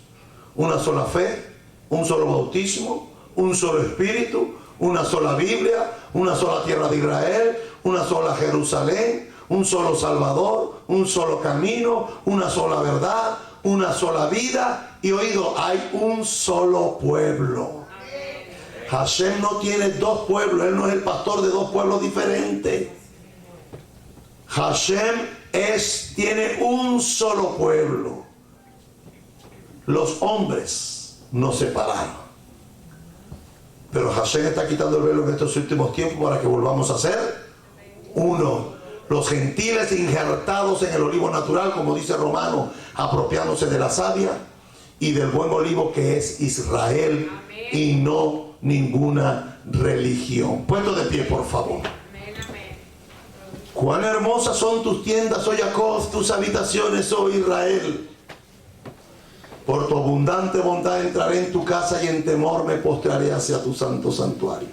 una sola fe, un solo bautismo, un solo espíritu, una sola Biblia, una sola tierra de Israel, una sola Jerusalén, un solo Salvador, un solo camino, una sola verdad, una sola vida. Y oído, hay un solo pueblo. Hashem no tiene dos pueblos. Él no es el pastor de dos pueblos diferentes. Hashem tiene un solo pueblo. Los hombres nos separaron, pero Hashem está quitando el velo en estos últimos tiempos para que volvamos a ser uno. Los gentiles injertados en el olivo natural, como dice Romano, apropiándose de la savia y del buen olivo que es Israel. Amén. Y no ninguna religión. Puesto de pie, por favor. Cuán hermosas son tus tiendas, oh Jacob, tus habitaciones, oh Israel. Por tu abundante bondad entraré en tu casa y en temor me postraré hacia tu santo santuario.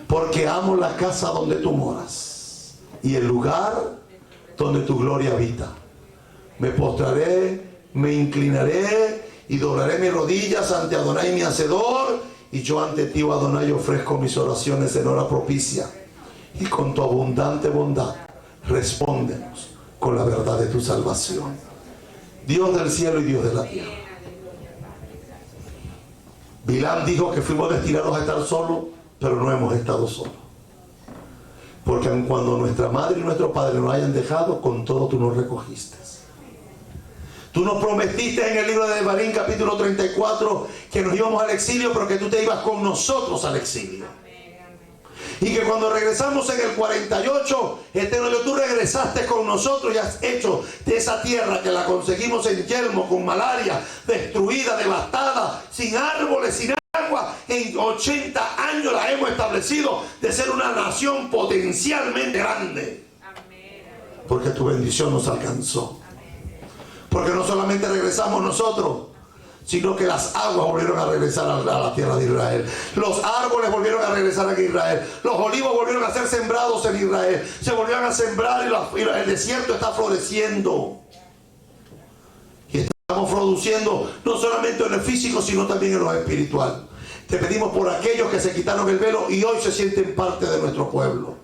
Porque amo la casa donde tú moras y el lugar donde tu gloria habita. Me postraré, me inclinaré y doblaré mis rodillas ante Adonai mi Hacedor. Y yo ante ti, oh Adonai, ofrezco mis oraciones en hora propicia. Y con tu abundante bondad respóndenos con la verdad de tu salvación. Dios del cielo y Dios de la tierra. Bilam dijo que fuimos destinados a estar solos, pero no hemos estado solos. Porque aun cuando nuestra madre y nuestro padre nos hayan dejado, con todo tú nos recogiste. Tú nos prometiste en el libro de Devarim, capítulo 34, que nos íbamos al exilio, pero que tú te ibas con nosotros al exilio. Y que cuando regresamos en el 48, Eterno Dios, tú regresaste con nosotros y has hecho de esa tierra que la conseguimos en Yelmo, con malaria, destruida, devastada, sin árboles, sin agua, en 80 años la hemos establecido de ser una nación potencialmente grande. Porque tu bendición nos alcanzó. Porque no solamente regresamos nosotros, sino que las aguas volvieron a regresar a la tierra de Israel. Los árboles volvieron a regresar a Israel. Los olivos volvieron a ser sembrados en Israel. Se volvieron a sembrar y el desierto está floreciendo. Y estamos produciendo no solamente en el físico, sino también en lo espiritual. Te pedimos por aquellos que se quitaron el velo y hoy se sienten parte de nuestro pueblo.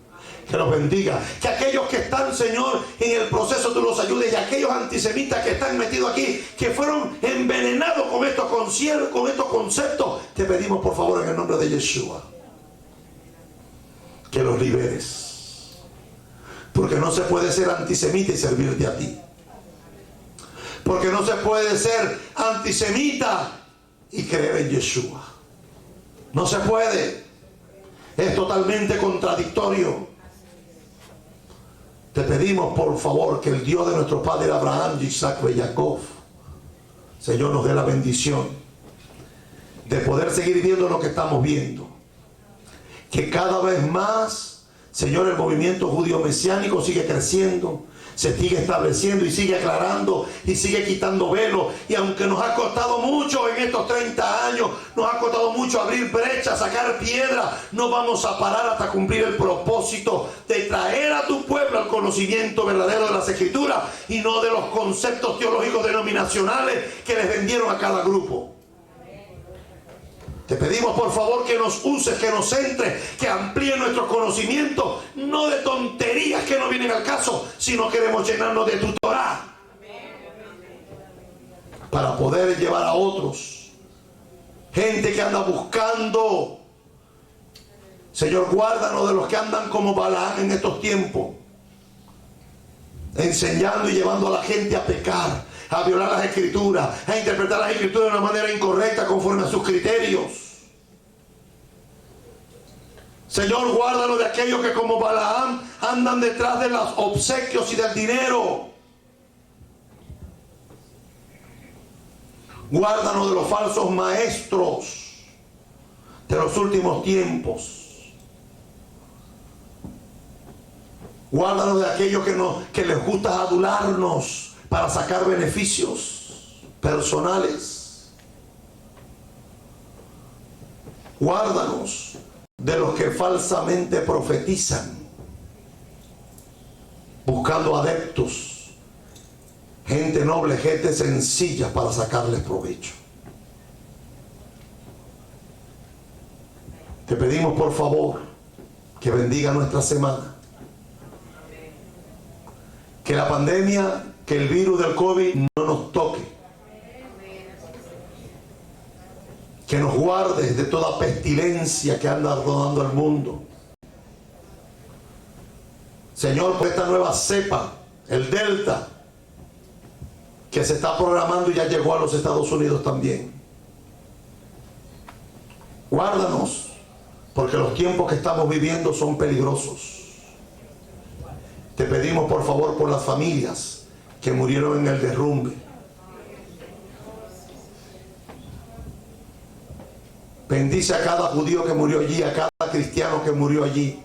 Que los bendiga. Que aquellos que están, Señor, en el proceso tú los ayudes. Y aquellos antisemitas que están metidos aquí, que fueron envenenados con estos conceptos, te pedimos por favor en el nombre de Yeshua que los liberes. Porque no se puede ser antisemita y servirte a ti. Porque no se puede ser antisemita y creer en Yeshua. No se puede. Es totalmente contradictorio. Te pedimos por favor que el Dios de nuestro padre Abraham, Isaac y Jacob, Señor, nos dé la bendición de poder seguir viendo lo que estamos viendo. Que cada vez más, Señor, el movimiento judío mesiánico sigue creciendo, se sigue estableciendo y sigue aclarando y sigue quitando velo. Y aunque nos ha costado mucho en estos 30 años, nos ha costado mucho abrir brechas, sacar piedra, no vamos a parar hasta cumplir el propósito de traer a tu pueblo al conocimiento verdadero de las Escrituras y no de los conceptos teológicos denominacionales que les vendieron a cada grupo. Te pedimos por favor que nos uses, que nos centres, que amplíe nuestro conocimiento, no de tonterías que no vienen al caso, sino queremos llenarnos de tu Torah para poder llevar a otros. Gente que anda buscando. Señor, guárdanos de los que andan como Balaam en estos tiempos, enseñando y llevando a la gente a pecar, a violar las Escrituras, a interpretar las Escrituras de una manera incorrecta conforme a sus criterios. Señor, guárdanos de aquellos que como Balaam andan detrás de los obsequios y del dinero. Guárdanos de los falsos maestros de los últimos tiempos. Guárdanos de aquellos que les gusta adularnos para sacar beneficios personales. Guárdanos de los que falsamente profetizan, buscando adeptos, gente noble, gente sencilla para sacarles provecho. Te pedimos por favor que bendiga nuestra semana. Que la pandemia, que el virus del COVID no nos toque. Que nos guardes de toda pestilencia que anda rodando el mundo. Señor, por esta nueva cepa, el Delta, que se está programando y ya llegó a los Estados Unidos también. Guárdanos, porque los tiempos que estamos viviendo son peligrosos. Te pedimos por favor por las familias que murieron en el derrumbe. Bendice a cada judío que murió allí, a cada cristiano que murió allí.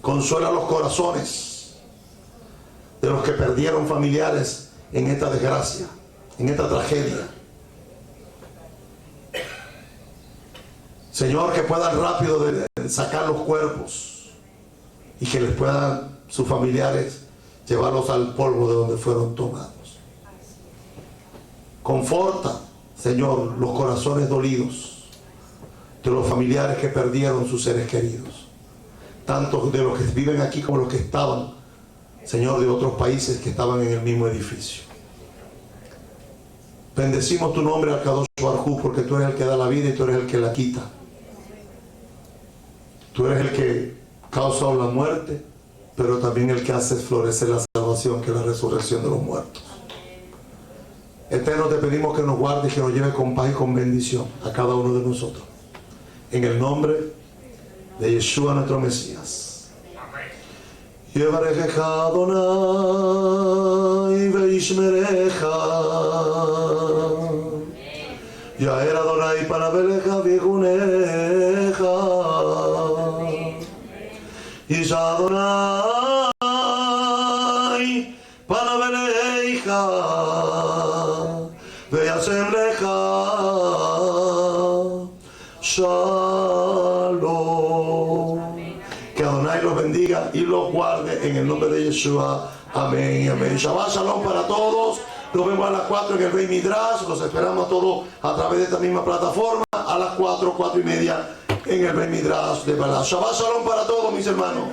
Consuela los corazones de los que perdieron familiares en esta desgracia, en esta tragedia. Señor, que puedan rápido sacar los cuerpos y que les puedan sus familiares llevarlos al polvo de donde fueron tomados. Conforta, Señor, los corazones dolidos de los familiares que perdieron sus seres queridos, tanto de los que viven aquí como los que estaban, Señor, de otros países que estaban en el mismo edificio. Bendecimos tu nombre, Al-Kadosh Barjú, porque tú eres el que da la vida y tú eres el que la quita. Tú eres el que causa la muerte, pero también el que hace florecer la salvación, que es la resurrección de los muertos. Eterno, te pedimos que nos guarde y que nos lleve con paz y con bendición a cada uno de nosotros. En el nombre de Yeshua, nuestro Mesías. Yevarejecha Adonai veishmerecha. Yaer Adonai panavelecha viejunecha. Yisha Adonai panavelecha. Veyasem lecha shalom. Que Adonai los bendiga y los guarde en el nombre de Yeshua. Amén y amén. Shabbat shalom para todos. Nos vemos a las 4 en el Beit Midrash. Los esperamos a todos a través de esta misma plataforma. A las 4, 4:30 en el Beit Midrash de Balá. Shabbat shalom para todos, mis hermanos.